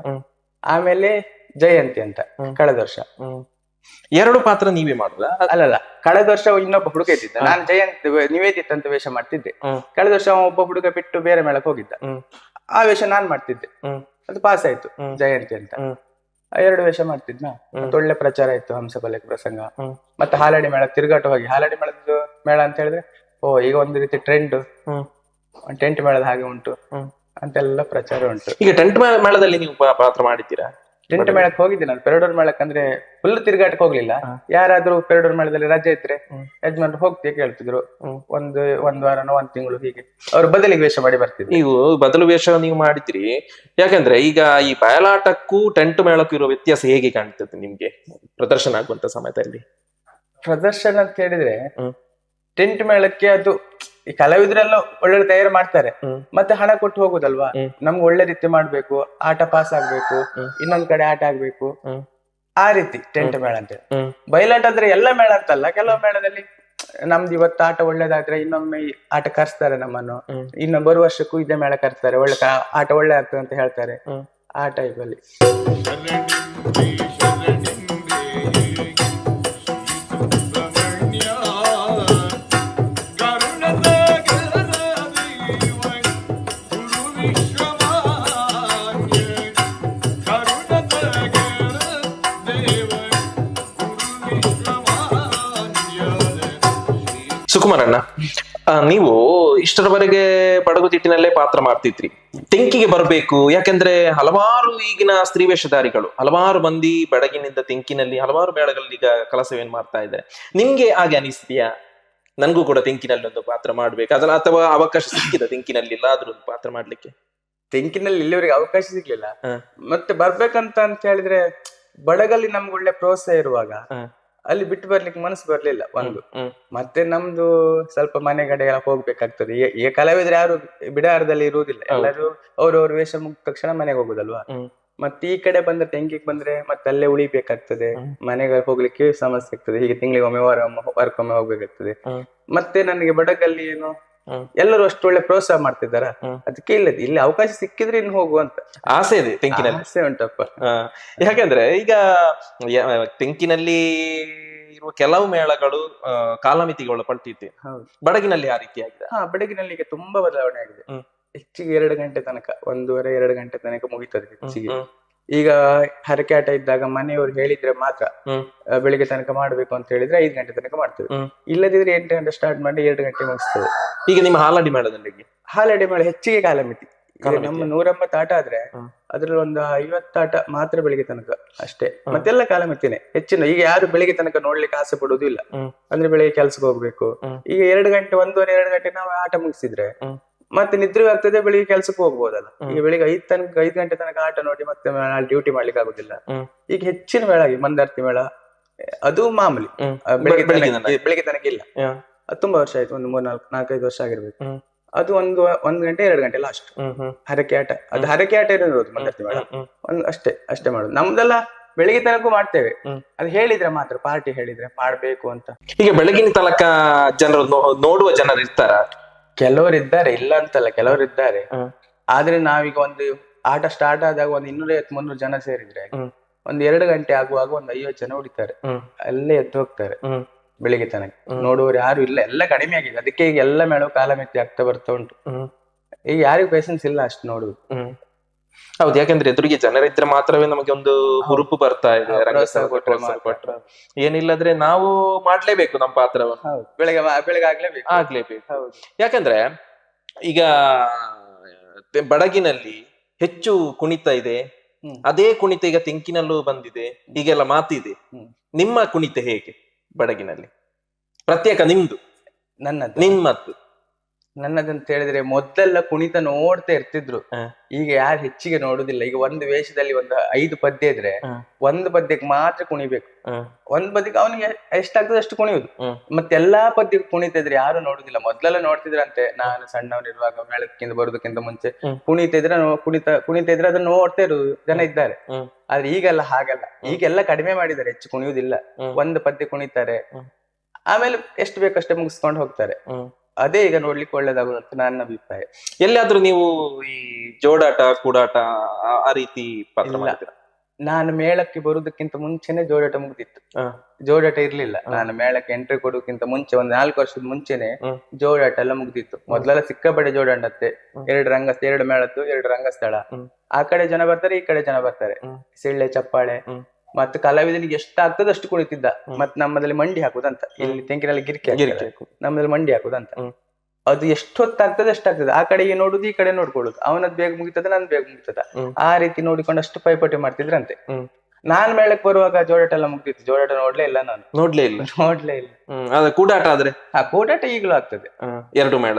ಆಮೇಲೆ ಜಯಂತಿ ಅಂತ ಕಳೆದ ವರ್ಷ. 2 ಪಾತ್ರ ನೀವೇ ಮಾಡುದ? ಅಲ್ಲಲ್ಲ, ಕಳೆದ ವರ್ಷ ಇನ್ನೊಬ್ಬ ಹುಡುಗ ಇದ್ದಿದ್ದ, ನಾನು ಜಯಂತಿ ನಿವೇದಿತ ಅಂತ ವೇಷ ಮಾಡ್ತಿದ್ದೆ. ಕಳೆದ ವರ್ಷ ಒಬ್ಬ ಹುಡುಗ ಬಿಟ್ಟು ಬೇರೆ ಮೇಳಕ್ಕೆ ಹೋಗಿದ್ದ, ಆ ವೇಷ ನಾನ್ ಮಾಡ್ತಿದ್ದೆ. ಅದು ಪಾಸ್ ಆಯ್ತು, ಜಯಂತಿ ಅಂತ. 2 ವೇಷ ಮಾಡ್ತಿದ್ನ. ಮತ್ತೆ ಒಳ್ಳೆ ಪ್ರಚಾರ ಆಯ್ತು ಹಂಸ ಪಲ್ಲಕ್ಕಿ ಪ್ರಸಂಗ. ಮತ್ತೆ ಹಾಲಾಡಿ ಮೇಳ ತಿರುಗಾಟ ಹೋಗಿ, ಹಾಲಾಡಿ ಮೇಳದ ಮೇಳ ಅಂತ ಹೇಳಿದ್ರೆ ಈಗ ಒಂದು ರೀತಿ ಟ್ರೆಂಡ್, ಟೆಂಟ್ ಮೇಳದ ಹಾಗೆ ಉಂಟು ಅಂತೆಲ್ಲ ಪ್ರಚಾರ ಉಂಟು. ಈಗ ಟೆಂಟ್ ಮೇಳದಲ್ಲಿ ನೀವು ಪಾತ್ರ ಮಾಡಿದ್ದೀರಾ? ಟೆಂಟ್ ಮೇಳಕ್ಕೆ ಹೋಗಿದ್ದೆ ನಾನು. ಪೆರಡೂರ್ ಮೇಳಕ್ಕೆ ಅಂದ್ರೆ ಫುಲ್ ತಿರುಗಾಟಕ್ಕೆ ಹೋಗ್ಲಿಲ್ಲ. ಯಾರಾದ್ರೂ ಪೆರಡೂರ್ ಮೇಳದಲ್ಲಿ ರಜೆ ಇದ್ರೆ ಯಜಮಾನ್ರು ಹೋಗ್ತೀವಿ ಕೇಳ್ತಿದ್ರು. ಒಂದು ವಾರನೋ 1 ತಿಂಗಳು ಹೀಗೆ ಅವ್ರ ಬದಲಿಗೆ ವೇಷ ಮಾಡಿ ಬರ್ತಿದ್ರು. ನೀವು ಬದಲು ವೇಷ ನೀವು ಮಾಡಿದ್ರಿ. ಯಾಕಂದ್ರೆ ಈಗ ಈ ಬಯಲಾಟಕ್ಕೂ ಟೆಂಟ್ ಮೇಳಕ್ಕೂ ಇರೋ ವ್ಯತ್ಯಾಸ ಹೇಗೆ ಕಾಣ್ತದೆ ನಿಮ್ಗೆ ಪ್ರದರ್ಶನ ಆಗುವಂತ ಸಮಯದಲ್ಲಿ? ಪ್ರದರ್ಶನ ಅಂತ ಹೇಳಿದ್ರೆ ಟೆಂಟ್ ಮೇಳಕ್ಕೆ ಅದು ಈ ಕಲಾವಿದರೆಲ್ಲ ಒಳ್ಳೆ ತಯಾರು ಮಾಡ್ತಾರೆ, ಮತ್ತೆ ಹಣ ಕೊಟ್ಟು ಹೋಗುದಲ್ವಾ. ನಮ್ಗೆ ಒಳ್ಳೆ ರೀತಿ ಮಾಡ್ಬೇಕು, ಆಟ ಪಾಸ್ ಆಗ್ಬೇಕು, ಇನ್ನೊಂದ್ ಕಡೆ ಆಟ ಆಗ್ಬೇಕು, ಆ ರೀತಿ ಟೆಂಟ್ ಮೇಳ ಅಂತ. ಬಯಲಾಟ ಆದ್ರೆ ಎಲ್ಲ ಮೇಳ ಅಂತಲ್ಲ, ಕೆಲವು ಮೇಳದಲ್ಲಿ ನಮ್ದು ಇವತ್ತು ಆಟ ಒಳ್ಳೇದಾದ್ರೆ ಇನ್ನೊಮ್ಮೆ ಆಟ ಕರ್ಸ್ತಾರೆ ನಮ್ಮನ್ನು, ಇನ್ನು ಬರುವ ವರ್ಷಕ್ಕೂ ಇದೇ ಮೇಳ ಕರ್ಸ್ತಾರೆ, ಒಳ್ಳೆ ಆಟ ಒಳ್ಳೆ ಆಗ್ತದೆ ಅಂತ ಹೇಳ್ತಾರೆ. ಆ ಟೈಪ್ ಅಲ್ಲಿ ಸುಕುಮಾರಣ್ಣ, ನೀವು ಇಷ್ಟರವರೆಗೆ ಬಡಗುತಿಟ್ಟಿನಲ್ಲೇ ಪಾತ್ರ ಮಾಡ್ತಿದ್ರಿ. ತೆಂಕಿಗೆ ಬರ್ಬೇಕು, ಯಾಕೆಂದ್ರೆ ಹಲವಾರು ಈಗಿನ ಸ್ತ್ರೀ ವೇಷಧಾರಿಗಳು ಹಲವಾರು ಮಂದಿ ಬೆಳಗಿನಿಂದ ತೆಂಕಿನಲ್ಲಿ ಹಲವಾರು ಮೇಳಗಳಲ್ಲಿ ಈಗ ಕೆಲಸವೇನ್ ಮಾಡ್ತಾ ಇದ್ದಾರೆ. ನಿಮ್ಗೆ ಹಾಗೆ ಅನಿಸ್ತೀಯಾ, ನನ್ಗೂ ಕೂಡ ತೆಂಕಿನಲ್ಲಿ ಒಂದು ಪಾತ್ರ ಮಾಡ್ಬೇಕು ಅದನ್ನ, ಅಥವಾ ಅವಕಾಶ ಸಿಕ್ಕಿದ ತೆಂಕಿನಲ್ಲಿ ಎಲ್ಲಾದ್ರೂ ಒಂದು ಪಾತ್ರ ಮಾಡ್ಲಿಕ್ಕೆ? ತೆಂಕಿನಲ್ಲಿ ಇಲ್ಲಿವರೆಗೆ ಅವಕಾಶ ಸಿಗ್ಲಿಲ್ಲ. ಮತ್ತೆ ಬರ್ಬೇಕಂತ ಹೇಳಿದ್ರೆ ಬಡಗಲ್ಲಿ ನಮ್ಗೆ ಒಳ್ಳೆ ಪ್ರೋತ್ಸಾಹ ಇರುವಾಗ ಅಲ್ಲಿ ಬಿಟ್ಟು ಬರ್ಲಿಕ್ಕೆ ಮನಸ್ಸು ಬರ್ಲಿಲ್ಲ ಒಂದು. ಮತ್ತೆ ನಮ್ದು ಸ್ವಲ್ಪ ಮನೆ ಕಡೆ ಎಲ್ಲ ಹೋಗ್ಬೇಕಾಗ್ತದೆ. ಈಗ ಕಲಾವಿದ್ರು ಯಾರು ಬಿಡಾರದಲ್ಲಿ ಇರುವುದಿಲ್ಲ, ಎಲ್ಲರೂ ಅವ್ರವ್ರ ವೇಷ ಮುಗಿದ ತಕ್ಷಣ ಮನೆಗೆ ಹೋಗುದಲ್ವಾ. ಮತ್ತೆ ಈ ಕಡೆ ಬಂದ್ರೆ ತೆಂಗಿಗೆ ಬಂದ್ರೆ ಮತ್ತೆ ಅಲ್ಲೇ ಉಳಿಬೇಕಾಗ್ತದೆ, ಮನೆಗೆ ಹೋಗ್ಲಿಕ್ಕೆ ಸಮಸ್ಯೆ ಆಗ್ತದೆ. ಹೀಗೆ ತಿಂಗಳಿಗೆ ವಾರಕ್ಕೊಮ್ಮೆ ಹೋಗ್ಬೇಕಾಗ್ತದೆ. ಮತ್ತೆ ನನಗೆ ಬಡಗಲ್ಲಿ ಏನು ಎಲ್ಲರೂ ಅಷ್ಟು ಒಳ್ಳೆ ಪ್ರೋತ್ಸಾಹ ಮಾಡ್ತಿದ್ದಾರ, ಅದಕ್ಕೆ ಇಲ್ಲಿ ಅವಕಾಶ ಸಿಕ್ಕಿದ್ರೆ ಇನ್ನು ಹೋಗುವಂತ ಆಸೆ ಇದೆ ತೆಂಕಿನಲ್ಲಿ. ಆಸೆ ಉಂಟಪ್ಪ. ಯಾಕಂದ್ರೆ ಈಗ ತೆಂಕಿನಲ್ಲಿ ಇರುವ ಕೆಲವು ಮೇಳಗಳು ಕಾಲಮಿತಿಗೆ ಒಳಪಟ್ಟಿದೆ. ಬಡಗಿನಲ್ಲಿ ಆ ರೀತಿ ಆಗಿದೆ. ಬಡಗಿನಲ್ಲಿ ಈಗ ತುಂಬಾ ಬದಲಾವಣೆ ಆಗಿದೆ. ಹೆಚ್ಚಿಗೆ 2 ಗಂಟೆ ತನಕ, 1.5-2 ಗಂಟೆ ತನಕ ಮುಗಿತದೆ ಹೆಚ್ಚಿಗೆ. ಈಗ ಹರಕೆ ಆಟ ಇದ್ದಾಗ ಮನೆಯವರು ಹೇಳಿದ್ರೆ ಮಾತ್ರ ಬೆಳಿಗ್ಗೆ ತನಕ ಮಾಡ್ಬೇಕು ಅಂತ ಹೇಳಿದ್ರೆ 5 ಗಂಟೆ ತನಕ ಮಾಡ್ತೇವೆ. ಇಲ್ಲದಿದ್ರೆ 8 ಗಂಟೆ ಸ್ಟಾರ್ಟ್ ಮಾಡಿ 2 ಗಂಟೆ ಮುಗಿಸ್ತೇವೆ. ಈಗ ನಿಮ್ಮ ಹಾಲಡಿ ಮೇಳದಲ್ಲಿ ಹಾಲಡಿ ಮೇಳ ಹೆಚ್ಚಿಗೆ ಕಾಲಮಿತಿ. ನಮ್ಮ 180 ಆಟ ಆದ್ರೆ ಅದ್ರಲ್ಲಿ ಒಂದು 50 ಆಟ ಮಾತ್ರ ಬೆಳಿಗ್ಗೆ ತನಕ ಅಷ್ಟೇ, ಮತ್ತೆಲ್ಲ ಕಾಲಮಿತಿನೇ ಹೆಚ್ಚಿನ. ಈಗ ಯಾರು ಬೆಳಿಗ್ಗೆ ತನಕ ನೋಡ್ಲಿಕ್ಕೆ ಆಸೆ ಪಡುವುದಿಲ್ಲ, ಅಂದ್ರೆ ಬೆಳಿಗ್ಗೆ ಕೆಲ್ಸಕ್ಕೆ ಹೋಗ್ಬೇಕು. ಈಗ 2 ಗಂಟೆ 1.5-2 ಗಂಟೆ ನಾವು ಆಟ ಮುಗಿಸಿದ್ರೆ ಮತ್ತೆ ನಿದ್ರೆ ಆಗ್ತದೆ, ಬೆಳಿಗ್ಗೆ ಕೆಲ್ಸಕ್ಕೆ ಹೋಗ್ಬೋದಲ್ಲ. ಈಗ ಬೆಳಿಗ್ಗೆ 5 ಗಂಟೆ ತನಕ ಆಟ ನೋಡಿ ಮತ್ತೆ ನಾಳೆ ಡ್ಯೂಟಿ ಮಾಡ್ಲಿಕ್ಕೆ ಆಗುದಿಲ್ಲ. ಈಗ ಹೆಚ್ಚಿನ ಮೇಳ ಆಗಿ ಮಂದಾರ್ತಿ ಮೇಳ ಅದು ಮಾಮೂಲಿ ಬೆಳಿಗ್ಗೆ ತನಕ ಇಲ್ಲ. ಅದು ತುಂಬಾ ವರ್ಷ ಆಯ್ತು, ಒಂದು 3-4-5 ವರ್ಷ ಆಗಿರ್ಬೇಕು. ಅದು 1 ಗಂಟೆ 2 ಗಂಟೆ ಲಾಸ್ಟ್ ಹರಕೆ ಆಟ. ಅದು ಹರಕೆ ಆಟ ಇರೋದು ಮಂದಾರ್ತಿ ಮೇಳ ಅಷ್ಟೇ ಮಾಡುದು. ನಮ್ದೆಲ್ಲ ಬೆಳಿಗ್ಗೆ ತನಕ ಮಾಡ್ತೇವೆ, ಅದು ಹೇಳಿದ್ರೆ ಮಾತ್ರ, ಪಾರ್ಟಿ ಹೇಳಿದ್ರೆ ಮಾಡ್ಬೇಕು ಅಂತ. ಈಗ ಬೆಳಗಿನ ತನಕ ಜನರು ನೋಡುವ ಜನರು ಇರ್ತಾರ? ಕೆಲವರು ಇದ್ದಾರೆ, ಇಲ್ಲ ಅಂತಲ್ಲ, ಕೆಲವರು ಇದ್ದಾರೆ. ಆದ್ರೆ ನಾವೀಗ ಒಂದು ಆಟ ಸ್ಟಾರ್ಟ್ ಆದಾಗ ಒಂದು 250-300 ಜನ ಸೇರಿದ್ರೆ ಒಂದು 2 ಗಂಟೆ ಆಗುವಾಗ ಒಂದು 50 ಜನ ಉಳಿತಾರೆ, ಅಲ್ಲೇ ಎದ್ದು ಹೋಗ್ತಾರೆ ಬೆಳಿಗ್ಗೆ ತನಕ. ನೋಡುವವರು ಯಾರು ಇಲ್ಲ, ಎಲ್ಲ ಕಡಿಮೆ ಆಗಿದೆ. ಅದಕ್ಕೆ ಈಗ ಎಲ್ಲ ಮೇಳವು ಕಾಲಮಿತಿ ಆಗ್ತಾ ಬರ್ತಾ ಉಂಟು. ಈಗ ಯಾರಿಗೂ ಪೇಷನ್ಸ್ ಇಲ್ಲ ಅಷ್ಟು ನೋಡುದು. ಹೌದು, ಯಾಕಂದ್ರೆ ಎದುರಿಗೆ ಜನರಿದ್ರೆ ಮಾತ್ರವೇ ನಮಗೆ ಒಂದು ಹುರುಪು ಬರ್ತಾ ಇದೆ. ಕೊಟ್ರೆ ಏನಿಲ್ಲದ್ರೆ ನಾವು ಮಾಡ್ಲೇಬೇಕು ನಮ್ಮ ಪಾತ್ರವನ್ನು. ಬೆಳಗ್ಗೆ ಆಗ್ಲೇಬೇಕು. ಯಾಕಂದ್ರೆ ಈಗ ಬಡಗಿನಲ್ಲಿ ಹೆಚ್ಚು ಕುಣಿತ ಇದೆ, ಅದೇ ಕುಣಿತ ಈಗ ತೆಂಕಿನಲ್ಲೂ ಬಂದಿದೆ, ಹೀಗೆಲ್ಲ ಮಾತಿದೆ. ನಿಮ್ಮ ಕುಣಿತ ಹೇಗೆ ಬಡಗಿನಲ್ಲಿ ಪ್ರತ್ಯೇಕ ನಿಮ್ದು? ನಿಮ್ಮದ್ದು ನನ್ನದಂತ ಹೇಳಿದ್ರೆ ಮೊದಲೆಲ್ಲ ಕುಣಿತ ನೋಡ್ತಾ ಇರ್ತಿದ್ರು, ಈಗ ಯಾರು ಹೆಚ್ಚಿಗೆ ನೋಡುದಿಲ್ಲ. ಈಗ ಒಂದು ವೇಷದಲ್ಲಿ ಒಂದು 5 ಪದ್ಯ ಇದ್ರೆ ಒಂದು ಪದ್ಯಕ್ಕೆ ಮಾತ್ರ ಕುಣಿಬೇಕು. ಒಂದ್ ಪದ್ಯಕ್ಕೆ ಅವನಿಗೆ ಎಷ್ಟಾಗ್ತದೆ ಅಷ್ಟು ಕುಣಿಯುದು. ಮತ್ತೆ ಎಲ್ಲಾ ಪದ್ಯಕ್ಕೆ ಕುಣಿತಿದ್ರೆ ಯಾರು ನೋಡುದಿಲ್ಲ. ಮೊದ್ಲೆಲ್ಲ ನೋಡ್ತಿದ್ರಂತೆ, ನಾನು ಸಣ್ಣವನಿರುವಾಗ ಮೇಳಕ್ಕಿಂತ ಬರುದಕ್ಕಿಂತ ಮುಂಚೆ ಕುಣಿತ ಇದ್ರೆ ಅದನ್ನ ನೋಡ್ತಾ ಇರುವುದು ಜನ ಇದ್ದಾರೆ. ಆದ್ರೆ ಈಗೆಲ್ಲ ಹಾಗಲ್ಲ, ಈಗೆಲ್ಲ ಕಡಿಮೆ ಮಾಡಿದ್ದಾರೆ, ಹೆಚ್ಚು ಕುಣಿಯುವುದಿಲ್ಲ. ಒಂದು ಪದ್ಯ ಕುಣಿತಾರೆ, ಆಮೇಲೆ ಎಷ್ಟು ಬೇಕಷ್ಟೇ ಮುಗಿಸ್ಕೊಂಡು ಹೋಗ್ತಾರೆ. ಅದೇ ಈಗ ನೋಡ್ಲಿಕ್ಕೆ ಒಳ್ಳೇದಾಗುದಂತ ನನ್ನ ಅಭಿಪ್ರಾಯ. ಎಲ್ಲಾದ್ರೂ ನೀವು ಈ ಜೋಡಾಟ ಕೂಡಾಟ ಆ ರೀತಿ ಪಾತ್ರ ಮಾಡಿದ್ದೀರಾ? ನಾನು ಮೇಳಕ್ಕೆ ಬರುವುದಕ್ಕಿಂತ ಮುಂಚೆನೆ ಜೋಡಾಟ ಮುಗ್ದಿತ್ತು. ಜೋಡಾಟ ಇರ್ಲಿಲ್ಲ. ನಾನು ಮೇಳಕ್ಕೆ ಎಂಟ್ರಿ ಕೊಡೋಕ್ಕಿಂತ ಮುಂಚೆ ಒಂದು 4 ವರ್ಷದ ಮುಂಚೆನೆ ಜೋಡಾಟ ಎಲ್ಲ ಮುಗ್ದಿತ್ತು. ಮೊದ್ಲೆಲ್ಲ ಸಿಕ್ಕಾಪಟ್ಟೆ ಜೋಡಾಟತ್ತೆ, 2 ಮೇಳದ್ದು 2 ರಂಗಸ್ಥಳ. ಆ ಕಡೆ ಜನ ಬರ್ತಾರೆ, ಈ ಕಡೆ ಜನ ಬರ್ತಾರೆ. ಸಿಳ್ಳೆ ಚಪ್ಪಾಳೆ ಮತ್ತೆ ಕಲಾವಿದನಿಗೆ ಎಷ್ಟಾಗ್ತದೆ ಅಷ್ಟು ಕುಳಿತಿದ್ದ. ಮತ್ತೆ ನಮ್ಮದಲ್ಲಿ ಮಂಡಿ ಹಾಕುದಂತ, ಇಲ್ಲಿ ತೆಂಕಿನಲ್ಲಿ ಗಿರಿಕೆ ನಮ್ಮದಲ್ಲಿ ಮಂಡಿ ಹಾಕುದಂತ. ಅದು ಎಷ್ಟು ಹೊತ್ತಾಗ್ತದೆ ಅಷ್ಟಾಗ್ತದೆ. ಆ ಕಡೆಗೆ ನೋಡುದು, ಈ ಕಡೆ ನೋಡ್ಕೊಳ್ಳುದು. ಅವನದ್ ಬೇಗ ಮುಗಿತದ, ನನ್ ಬೇಗ ಮುಗಿತದ, ಆ ರೀತಿ ನೋಡಿಕೊಂಡು ಅಷ್ಟು ಪೈಪೋಟಿ ಮಾಡ್ತಿದ್ರಂತೆ. ನಾನ್ ಮೇಳಕ್ಕೆ ಬರುವಾಗ ಜೋಡಾಟ ಎಲ್ಲ ಮುಗ್ದಿತ್ತು. ಜೋಡಾಟ ನೋಡ್ಲೇ ಇಲ್ಲ ನಾನು, ನೋಡ್ಲೇ ಇಲ್ಲ. ಕೂಡಾಟ ಆದ್ರೆ ಕೂಟಾಟ ಈಗಲೂ ಆಗ್ತದೆ. 2 ಮೇಳ,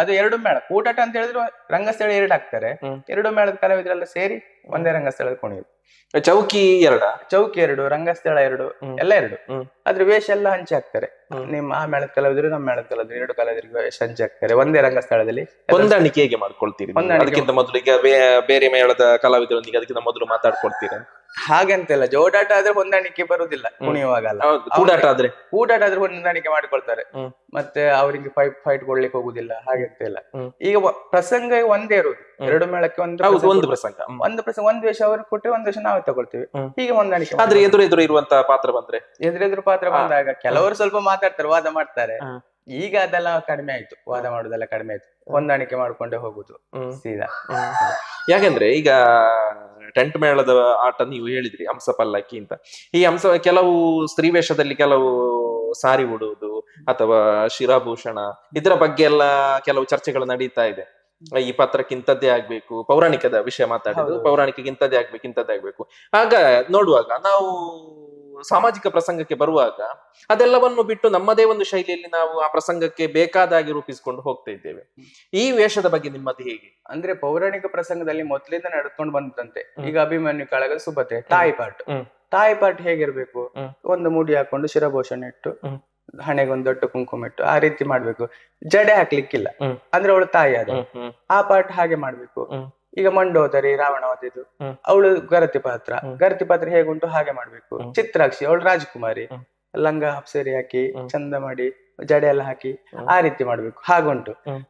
ಅದು 2 ಮೇಳ. ಕೂಟಾಟ ಅಂತ ಹೇಳಿದ್ರೆ ರಂಗಸ್ಥಳ 2 ಆಗ್ತಾರೆ. 2 ಮೇಳದ ಕಲಾವಿದರೆಲ್ಲ ಸೇರಿ ಒಂದೇ ರಂಗಸ್ಥಳದ ಕುಣಿಯುದು. ಚೌಕಿ 2, ರಂಗಸ್ಥಳ 2, ಎಲ್ಲ 2. ಆದ್ರೆ ವೇಷ ಎಲ್ಲ ಹಂಚಿ ಹಾಕ್ತಾರೆ. ನಿಮ್ಮ ಆ ಮೇಳದ ಕಲಾವಿದರು, ನಮ್ಮ ಮೇಳದ ಕಲಾವಿದರು, 2 ಕಲಾವಿದರಿಗೆ ವೇಷ ಹಂಚಿ ಹಾಕ್ತಾರೆ ಒಂದೇ ರಂಗಸ್ಥಳದಲ್ಲಿ. ಹೊಂದಾಣಿಕೆ ಹೇಗೆ ಮಾಡ್ಕೊಳ್ತೀರಿ? ಅದಕ್ಕಿಂತ ಮೊದಲು ಈಗ ಬೇರೆ ಮೇಳದ ಕಲಾವಿದರೊಂದಿಗೆ ಅದಕ್ಕಿಂತ ಮೊದಲು ಮಾತಾಡ್ಕೊಳ್ತೀರಾ? ಹಾಗಂತೆಲ್ಲ. ಜೋಡಾಟ ಆದ್ರೆ ಹೊಂದಾಣಿಕೆ ಬರುದಿಲ್ಲ ಕುಣಿಯುವಾಗಲ್ಲ. ಕೂಡಾಟ ಆದ್ರೆ ಹೊಂದಾಣಿಕೆ ಮಾಡ್ಕೊಳ್ತಾರೆ. ಮತ್ತೆ ಅವರಿಗೆ ಫೈಟ್ ಕೊಡ್ಲಿಕ್ಕೆ ಹೋಗುದಿಲ್ಲ, ಹಾಗೆಂತೆಲ್ಲ. ಈಗ ಪ್ರಸಂಗ ಒಂದೇ ಇರುವುದು. 2 ಮೇಳಕ್ಕೆ ಒಂದು ಪ್ರಸಂಗ, ಒಂದ್ ವೇಷ ಅವರು ಕೊಟ್ಟರೆ ಒಂದ್ ವೇಷ ನಾವೇ ತಗೊಳ್ತೀವಿ. ಹೀಗೆ ಹೊಂದಾಣಿಕೆ. ಆದ್ರೆ ಎದುರು ಇರುವಂತಹ ಪಾತ್ರ ಬಂದ್ರೆ, ಎದುರು ಪಾತ್ರ ಬಂದಾಗ ಕೆಲವರು ಸ್ವಲ್ಪ ಮಾತಾಡ್ತಾರೆ, ವಾದ ಮಾಡ್ತಾರೆ. ಈಗ ಅದೆಲ್ಲ ಕಡಿಮೆ ಆಯ್ತು, ವಾದ ಮಾಡುದೆಲ್ಲ ಕಡಿಮೆ ಆಯ್ತು. ಹೊಂದಾಣಿಕೆ ಮಾಡ್ಕೊಂಡೆ ಹೋಗುದು ಸೀದಾ. ಯಾಕಂದ್ರೆ ಈಗ ಟೆಂಟ್ ಮೇಳದ ಆಟ ನೀವು ಹೇಳಿದ್ರಿ ಹಂಸ ಪಲ್ಲಕ್ಕಿ ಅಂತ. ಈ ಕೆಲವು ಸ್ತ್ರೀ ವೇಷದಲ್ಲಿ ಕೆಲವು ಸಾರಿ ಉಡುವುದು ಅಥವಾ ಶಿರಾಭೂಷಣ, ಇದರ ಬಗ್ಗೆ ಎಲ್ಲ ಕೆಲವು ಚರ್ಚೆಗಳು ನಡೀತಾ ಇದೆ. ಈ ಪಾತ್ರಕ್ಕೆ ಇಂಥದ್ದೇ ಆಗ್ಬೇಕು, ಪೌರಾಣಿಕದ ವಿಷಯ ಮಾತಾಡಿದ್ರು, ಪೌರಾಣಿಕಕ್ಕೆ ಇಂಥದ್ದೇ ಆಗ್ಬೇಕು. ಆಗ ನೋಡುವಾಗ ನಾವು ಸಾಮಾಜಿಕ ಪ್ರಸಂಗಕ್ಕೆ ಬರುವಾಗ ಅದೆಲ್ಲವನ್ನು ಬಿಟ್ಟು ನಮ್ಮದೇ ಒಂದು ಶೈಲಿಯಲ್ಲಿ ನಾವು ಆ ಪ್ರಸಂಗಕ್ಕೆ ಬೇಕಾದಾಗಿ ರೂಪಿಸಿಕೊಂಡು ಹೋಗ್ತಾ ಇದ್ದೇವೆ. ಈ ವೇಷದ ಬಗ್ಗೆ ನಿಮ್ಮದು ಹೇಗೆ? ಅಂದ್ರೆ ಪೌರಾಣಿಕ ಪ್ರಸಂಗದಲ್ಲಿ ಮೊದಲಿಂದ ನಡ್ಕೊಂಡು ಬಂದಂತೆ. ಈಗ ಅಭಿಮನ್ಯು ಕಾಳಗದ ಸುಭದ್ರೆ ತಾಯಿ ಪಾರ್ಟ್, ತಾಯಿ ಪಾಠ ಹೇಗಿರ್ಬೇಕು, ಹ್ಮ್. ಒಂದು ಮುಡಿ ಹಾಕೊಂಡು ಶಿರಭೂಷಣ ಇಟ್ಟು ಹ್ಮ್. ಹಣೆಗೊಂದು ದೊಡ್ಡ ಕುಂಕುಮ ಇಟ್ಟು ಆ ರೀತಿ ಮಾಡ್ಬೇಕು. ಜಡೆ ಹಾಕ್ಲಿಕ್ಕಿಲ್ಲ, ಹ್ಮ್. ಅಂದ್ರೆ ಅವಳು ತಾಯಿ ಆದ ಹ್ಮ್. ಹ್ಮ್. ಆ ಪಾಠ ಹಾಗೆ ಮಾಡ್ಬೇಕು. ಹ್ಮ್. ಈಗ ಮಂಡೋದರಿ ರಾವಣವದಿದು ಹ್ಮ್. ಅವಳು ಗರತಿ ಪಾತ್ರ, ಹ್ಮ್. ಗರತಿ ಪಾತ್ರ ಹೇಗುಂಟು ಹಾಗೆ ಮಾಡ್ಬೇಕು. ಹ್ಮ್. ಚಿತ್ರಾಕ್ಷಿ ಅವಳು ರಾಜಕುಮಾರಿ, ಹ್ಮ್. ಲಂಗ ಹಪ್ಸೇರಿ ಹಾಕಿ ಹ್ಮ್. ಚಂದ ಮಾಡಿ ಜಡೆ ಎಲ್ಲ ಹಾಕಿ ಹ್ಮ್. ಆ ರೀತಿ ಮಾಡ್ಬೇಕು. ಹಾಗುಂಟು. ಹ್ಮ್.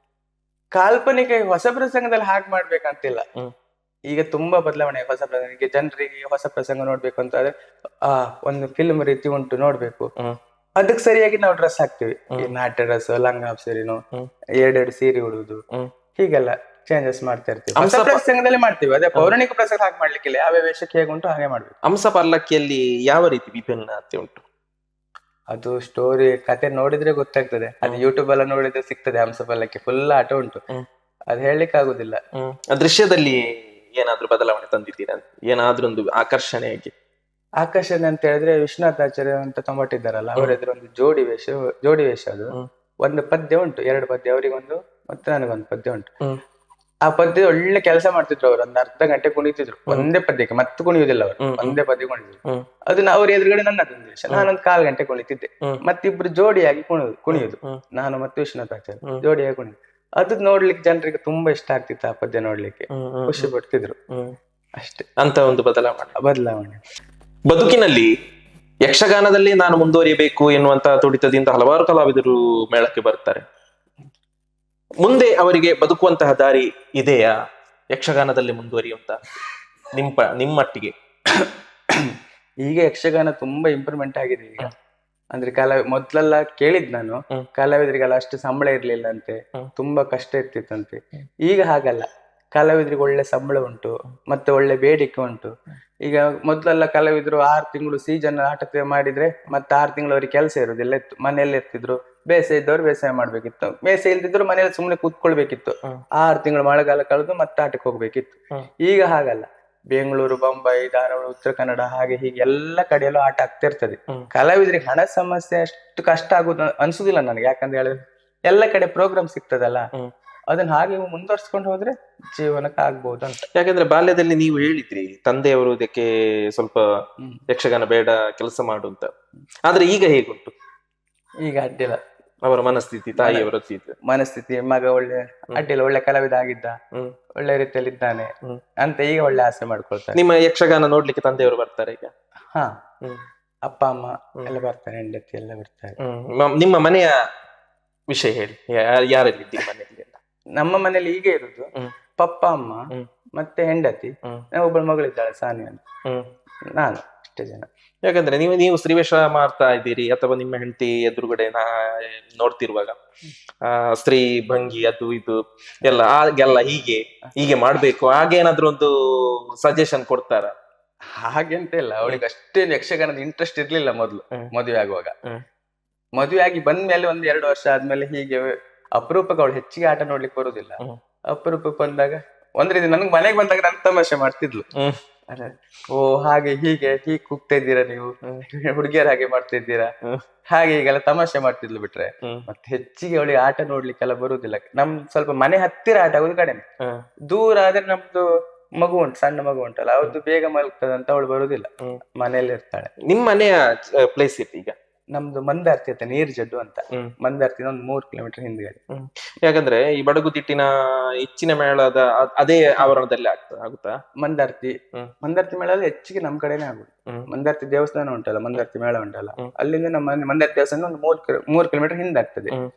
ಕಾಲ್ಪನಿಕ ಹೊಸ ಪ್ರಸಂಗದಲ್ಲಿ ಹಾಗೆ ಮಾಡ್ಬೇಕಂತಿಲ್ಲ. ಹ್ಮ್. ಈಗ ತುಂಬಾ ಬದಲಾವಣೆ ಹೊಸ ಪ್ರಸಂಗ. ಜನರಿಗೆ ಹೊಸ ಪ್ರಸಂಗ ನೋಡ್ಬೇಕು ಅಂತ ಆದ್ರೆ ಒಂದು ಫಿಲ್ಮ್ ರೀತಿ ಉಂಟು ನೋಡ್ಬೇಕು. ಹ್ಮ್. ಅದಕ್ಕೆ ಸರಿಯಾಗಿ ನಾವು ಡ್ರೆಸ್ ಹಾಕ್ತಿವಿ. ಹ್ಮ್. ಈ ನಾಟ್ಯ ಡ್ರೆಸ್, ಲಂಗ ಹಪ್ಸೇರಿನೋ, ಹ್ಮ್. ಎರಡೆರಡು ಸೀರೆ ಉಡುವುದು, ಹ್ಮ್. ಹೀಗೆಲ್ಲ ಚೇಂಜಸ್ ಮಾಡ್ತಾ ಇರ್ತೀವಿ. ಹೊಸ ಅಂಶ ಪ್ರಸಂಗದಲ್ಲಿ ಮಾಡ್ತೀವಿ. ಅದೇ ಪೌರಾಣಿಕ ಪ್ರಸಂಗ ಹಾಗೆ ಮಾಡ್ಲಿಕ್ಕಿಲ್ಲ. ಯಾವ ವೇಷಕ್ಕೆ ಹೇಗುಂಟು ಹಾಗೆ ಮಾಡ್ಬೇಕು. ಅಂಶ ಪಲ್ಲಕ್ಕಿಯಲ್ಲಿ ಯಾವ ರೀತಿ ವಿಭಿನ್ನತೆ ಉಂಟು? ಅದು ಸ್ಟೋರಿ ಕತೆ ನೋಡಿದ್ರೆ ಗೊತ್ತಾಗ್ತದೆ. ಅದು ಯೂಟ್ಯೂಬ್ ಎಲ್ಲ ನೋಡಿದ್ರೆ ಸಿಗ್ತದೆ. ಹಂಸಪಲ್ಲಕ್ಕಿ ಫುಲ್ ಆಟ ಉಂಟು. ಹ್ಮ್. ಅದು ಹೇಳಲಿಕ್ಕೆ ಆಗುದಿಲ್ಲ. ಆ ದೃಶ್ಯದಲ್ಲಿ ಏನಾದ್ರೂ ಬದಲಾವಣೆ ತಂದಿದ್ದೀರಾ? ಏನಾದ್ರೂ ಒಂದು ಆಕರ್ಷಣೆ ಹೇಗೆ? ಆಕರ್ಷಣೆ ಅಂತ ಹೇಳಿದ್ರೆ ವಿಶ್ವನಾಥಾಚಾರ್ಯ ಅಂತ ತೊಂಬಟ್ಟಿದ್ದಾರಲ್ಲ, ಅವ್ರ ಎದುರು ಒಂದು ಜೋಡಿ ವೇಷ ಅದು. ಹ್ಮ್. ಒಂದು ಪದ್ಯ ಉಂಟು, 2 ಪದ್ಯ, ಅವರಿಗೊಂದು ಮತ್ತೆ ನನಗೊಂದು ಪದ್ಯ ಉಂಟು. ಹ್ಮ್. ಆ ಪದ್ಯ ಒಳ್ಳೆ ಕೆಲಸ ಮಾಡ್ತಿದ್ರು. ಅವ್ರು ಒಂದು ಅರ್ಧ ಗಂಟೆ ಕುಣಿತಿದ್ರು ಒಂದೇ ಪದ್ಯಕ್ಕೆ, ಮತ್ತೆ ಕುಣಿಯುವುದಿಲ್ಲ ಅವರು. ಹ್ಮ್. ಒಂದೇ ಪದ್ಯ ಕುಣಿತಿದ್ರು. ಹ್ಮ್. ಅದನ್ನ ಅವ್ರ ಎದುರುಗಡೆ ನನ್ನದೊಂದು ವೇಷ, ನಾನೊಂದು 1/4 ಗಂಟೆ ಕುಣಿತಿದ್ದೆ. ಹ್ಮ್. ಮತ್ತಿಬ್ರು ಜೋಡಿಯಾಗಿ ಕುಣಿಯುದು, ಹ್ಮ್. ನಾನು ಮತ್ತು ವಿಶ್ವನಾಥಾಚಾರ್ಯ ಹ್ಮ್. ಜೋಡಿಯಾಗಿ ಕುಣಿಯುದು. ಅದು ನೋಡ್ಲಿಕ್ಕೆ ಜನರಿಗೆ ತುಂಬಾ ಇಷ್ಟ ಆಗ್ತಿತ್ತು. ಆ ಪದ್ಯ ನೋಡ್ಲಿಕ್ಕೆ ಹ್ಮ್. ಹ್ಮ್. ಖುಷಿ ಪಡ್ತಿದ್ರು. ಹ್ಮ್. ಅಷ್ಟೇ ಅಂತ ಒಂದು ಬದಲಾವಣೆ. ಬದುಕಿನಲ್ಲಿ ಯಕ್ಷಗಾನದಲ್ಲಿ ನಾನು ಮುಂದುವರಿಯಬೇಕು ಎನ್ನುವಂತ ತುಡಿತದಿಂದ ಹಲವಾರು ಕಲಾವಿದರು ಮೇಳಕ್ಕೆ ಬರ್ತಾರೆ. ಮುಂದೆ ಅವರಿಗೆ ಬದುಕುವಂತಹ ದಾರಿ ಇದೆಯಾ ಯಕ್ಷಗಾನದಲ್ಲಿ ಮುಂದುವರಿಯುವಂತ ನಿಮ್ಮಟ್ಟಿಗೆ? ಈಗ ಯಕ್ಷಗಾನ ತುಂಬಾ ಇಂಪ್ರೂವ್ಮೆಂಟ್ ಆಗಿದೆ ಈಗ. ಅಂದ್ರೆ ಮೊದ್ಲೆಲ್ಲ ಕೇಳಿದ್ ನಾನು, ಹ್ಮ್. ಕಲಾವಿದರಿಗೆಲ್ಲ ಅಷ್ಟು ಸಂಬಳ ಇರ್ಲಿಲ್ಲ ಅಂತೆ, ಹ್ಮ್. ತುಂಬಾ ಕಷ್ಟ ಇರ್ತಿತ್ತಂತೆ. ಈಗ ಹಾಗಲ್ಲ, ಕಲಾವಿದರಿಗೆ ಒಳ್ಳೆ ಸಂಬಳ ಉಂಟು, ಮತ್ತೆ ಒಳ್ಳೆ ಬೇಡಿಕೆ ಉಂಟು. ಈಗ ಮೊದ್ಲೆಲ್ಲ ಕಲಾವಿದರು 6 ತಿಂಗಳು ಸೀಸನ್ ಆಟ ಮಾಡಿದ್ರೆ ಮತ್ತೆ 6 ತಿಂಗಳು ಅವ್ರಿಗೆ ಕೆಲಸ ಇರುದಿಲ್ಲ ಇತ್ತು. ಮನೆಯಲ್ಲಿ ಇರ್ತಿದ್ರು. ಬೇಸಾಯ ಇದ್ದವ್ರು ಬೇಸಾಯ ಮಾಡ್ಬೇಕಿತ್ತು, ಬೇಸಾಯ ಇಲ್ದಿದ್ರು ಮನೆಯಲ್ಲಿ ಸುಮ್ನೆ ಕೂತ್ಕೊಳ್ಬೇಕಿತ್ತು. 6 ತಿಂಗಳು ಮಳೆಗಾಲ ಕಳೆದು ಮತ್ತೆ ಆಟಕ್ಕೆ ಹೋಗ್ಬೇಕಿತ್ತು. ಈಗ ಹಾಗಲ್ಲ, ಬೆಂಗಳೂರು, ಬೊಂಬೈ, ಧಾರವಾಡ, ಉತ್ತರ ಕನ್ನಡ ಹಾಗೆ ಹೀಗೆ ಎಲ್ಲ ಕಡೆಯಲ್ಲೂ ಆಟ ಆಗ್ತಾ ಇರ್ತದೆ. ಕಲಾವಿದರಿಗೆ ಹಣ ಸಮಸ್ಯೆ ಅಷ್ಟು ಕಷ್ಟ ಆಗುದು ಅನ್ಸುದಿಲ್ಲ ನನಗೆ. ಯಾಕಂತ ಹೇಳಿದ್ರೆ ಎಲ್ಲ ಕಡೆ ಪ್ರೋಗ್ರಾಮ್ ಸಿಗ್ತದಲ್ಲ, ಅದನ್ನ ಹಾಗೆ ಮುಂದುವರ್ಸ್ಕೊಂಡು ಹೋದ್ರೆ ಜೀವನಕ್ಕೆ ಆಗ್ಬಹುದು ಅಂತ. ಯಾಕಂದ್ರೆ ಬಾಲ್ಯದಲ್ಲಿ ನೀವು ಹೇಳಿದ್ರಿ ತಂದೆಯವರು ಇದಕ್ಕೆ ಸ್ವಲ್ಪ ಯಕ್ಷಗಾನ ಬೇಡ ಕೆಲಸ ಮಾಡು ಅಂತ. ಆದ್ರೆ ಈಗ ಹೇಗುಂಟು? ಈಗ ಅಡ್ಡಿಲ್ಲ ಅವರ ಮನಸ್ಥಿತಿ, ತಾಯಿಯವರ ಮನಸ್ಥಿತಿ. ಮಗ ಒಳ್ಳೆ ಅಡ್ಡಿಲ್ಲ, ಒಳ್ಳೆ ಕಲಾವಿದ ಆಗಿದ್ದ, ಒಳ್ಳೆ ರೀತಿಯಲ್ಲಿ ಇದ್ದಾನೆ ಅಂತ ಈಗ ಒಳ್ಳೆ ಆಸೆ ಮಾಡ್ಕೊಳ್ತಾರೆ. ನಿಮ್ಮ ಯಕ್ಷಗಾನ ನೋಡ್ಲಿಕ್ಕೆ ತಂದೆಯವರು ಬರ್ತಾರೆ ಈಗ? ಹಾ, ಅಪ್ಪ ಅಮ್ಮ ಎಲ್ಲ ಬರ್ತಾರೆ, ಹೆಂಡತಿ ಎಲ್ಲ ಬರ್ತಾರೆ. ನಿಮ್ಮ ಮನೆಯ ವಿಷಯ ಹೇಳಿ, ಯಾರೆಲ್ಲಿದ್ದೀರಿ ಮನೆಯಲ್ಲಿ? ನಮ್ಮ ಮನೇಲಿ ಈಗ ಇರುದು ಪಪ್ಪ, ಅಮ್ಮ, ಮತ್ತೆ ಹೆಂಡತಿ, ಒಬ್ಬಳು ಮಗಳಿದ್ದಾಳೆ ಸಾನಿ ಅಂತ, ನಾನು, ಇಷ್ಟೇ ಜನ. ಯಾಕಂದ್ರೆ ನೀವು ಸ್ತ್ರೀವೇಷ ಮಾಡ್ತಾ ಇದ್ದೀರಿ ಅಥವಾ ನಿಮ್ಮ ಹೆಂಡತಿ ಎದುರುಗಡೆ ನೋಡ್ತಿರುವಾಗ ಸ್ತ್ರೀ ಭಂಗಿ ಅದು ಇದು ಎಲ್ಲ ಆಗೆಲ್ಲ ಹೀಗೆ ಮಾಡ್ಬೇಕು ಹಾಗೆ ಏನಾದ್ರು ಒಂದು ಸಜೆಷನ್ ಕೊಡ್ತಾರ? ಹಾಗೆಂತ ಇಲ್ಲ, ಅವಳಿಗೆ ಅಷ್ಟೇನು ಯಕ್ಷಗಾನದ ಇಂಟ್ರೆಸ್ಟ್ ಇರ್ಲಿಲ್ಲ ಮೊದ್ಲು. ಮದುವೆ ಆಗುವಾಗ, ಮದುವೆ ಆಗಿ ಬಂದ್ಮೇಲೆ 1-2 ವರ್ಷ ಆದ್ಮೇಲೆ ಹೀಗೆ ಅಪರೂಪಕ್ಕೆ ಅವಳು ಹೆಚ್ಚಿಗೆ ಆಟ ನೋಡ್ಲಿಕ್ಕೆ ಬರುದಿಲ್ಲ. ಅಪರೂಪಕ್ಕೆ ಬಂದಾಗ ಒಂದ್ ರೀತಿ ನನ್ಗೆ ಮನೆಗೆ ಬಂದಾಗ ನನ್ ತಮಾಷೆ ಮಾಡ್ತಿದ್ಲು. ಓ ಹಾಗೆ ಹೀಗೆ ಕೂಗ್ತಾ ಇದ್ದೀರಾ ನೀವು, ಹುಡುಗಿಯರ ಹಾಗೆ ಮಾಡ್ತಾ ಇದ್ದೀರಾ, ಹಾಗೆ ಹೀಗೆಲ್ಲ ತಮಾಷೆ ಮಾಡ್ತಿದ್ಲು. ಬಿಟ್ರೆ ಮತ್ತೆ ಹೆಚ್ಚಿಗೆ ಅವಳಿಗೆ ಆಟ ನೋಡ್ಲಿಕ್ಕೆಲ್ಲ ಬರುದಿಲ್ಲ. ಸ್ವಲ್ಪ ಮನೆ ಹತ್ತಿರ ಆಟ ಆಗುದು ಕಡಿಮೆ. ದೂರ ಆದ್ರೆ ನಮ್ದು ಮಗು ಉಂಟು, ಸಣ್ಣ ಮಗು ಉಂಟಲ್ಲ, ಅವ್ರದ್ದು ಬೇಗ ಮಲಗ್ತದಂತ ಅವಳು ಬರುದಿಲ್ಲ, ಮನೆಯಲ್ಲಿ ಇರ್ತಾಳೆ. ನಿಮ್ ಮನೆಯ ಪ್ಲೇಸ್ ಇತ್ತು ಈಗ? ನಮ್ದು ಮಂದಾರ್ತಿ ಅಂತ, ನೀರ್ಜಡ್ಡು ಅಂತ, ಮಂದಾರ್ತಿನ 3 ಕಿಲೋಮೀಟರ್ ಹಿಂದ್ಗಡೆ. ಯಾಕಂದ್ರೆ ಈ ಬಡಗುತಿಟ್ಟಿನ ಹೆಚ್ಚಿನ ಮೇಳದ ಅದೇ ಆವರಣದಲ್ಲಿ ಆಗುತ್ತಾ? ಮಂದಾರ್ತಿ ಮೇಳ ಹೆಚ್ಚಿಗೆ ನಮ್ ಕಡೆನೆ ಆಗುದು. ಮಂದಾರ್ತಿ ದೇವಸ್ಥಾನ ಉಂಟಲ್ಲ, ಮಂದಾರ್ತಿ ಮೇಳ ಉಂಟಲ್ಲ, ಅಲ್ಲಿಂದ ನಮ್ಮ ಮಂದಾರ್ತಿ ದೇವಸ್ಥಾನ 3 ಕಿಲೋಮೀಟರ್ ಹಿಂದೆ ಆಗ್ತದೆ.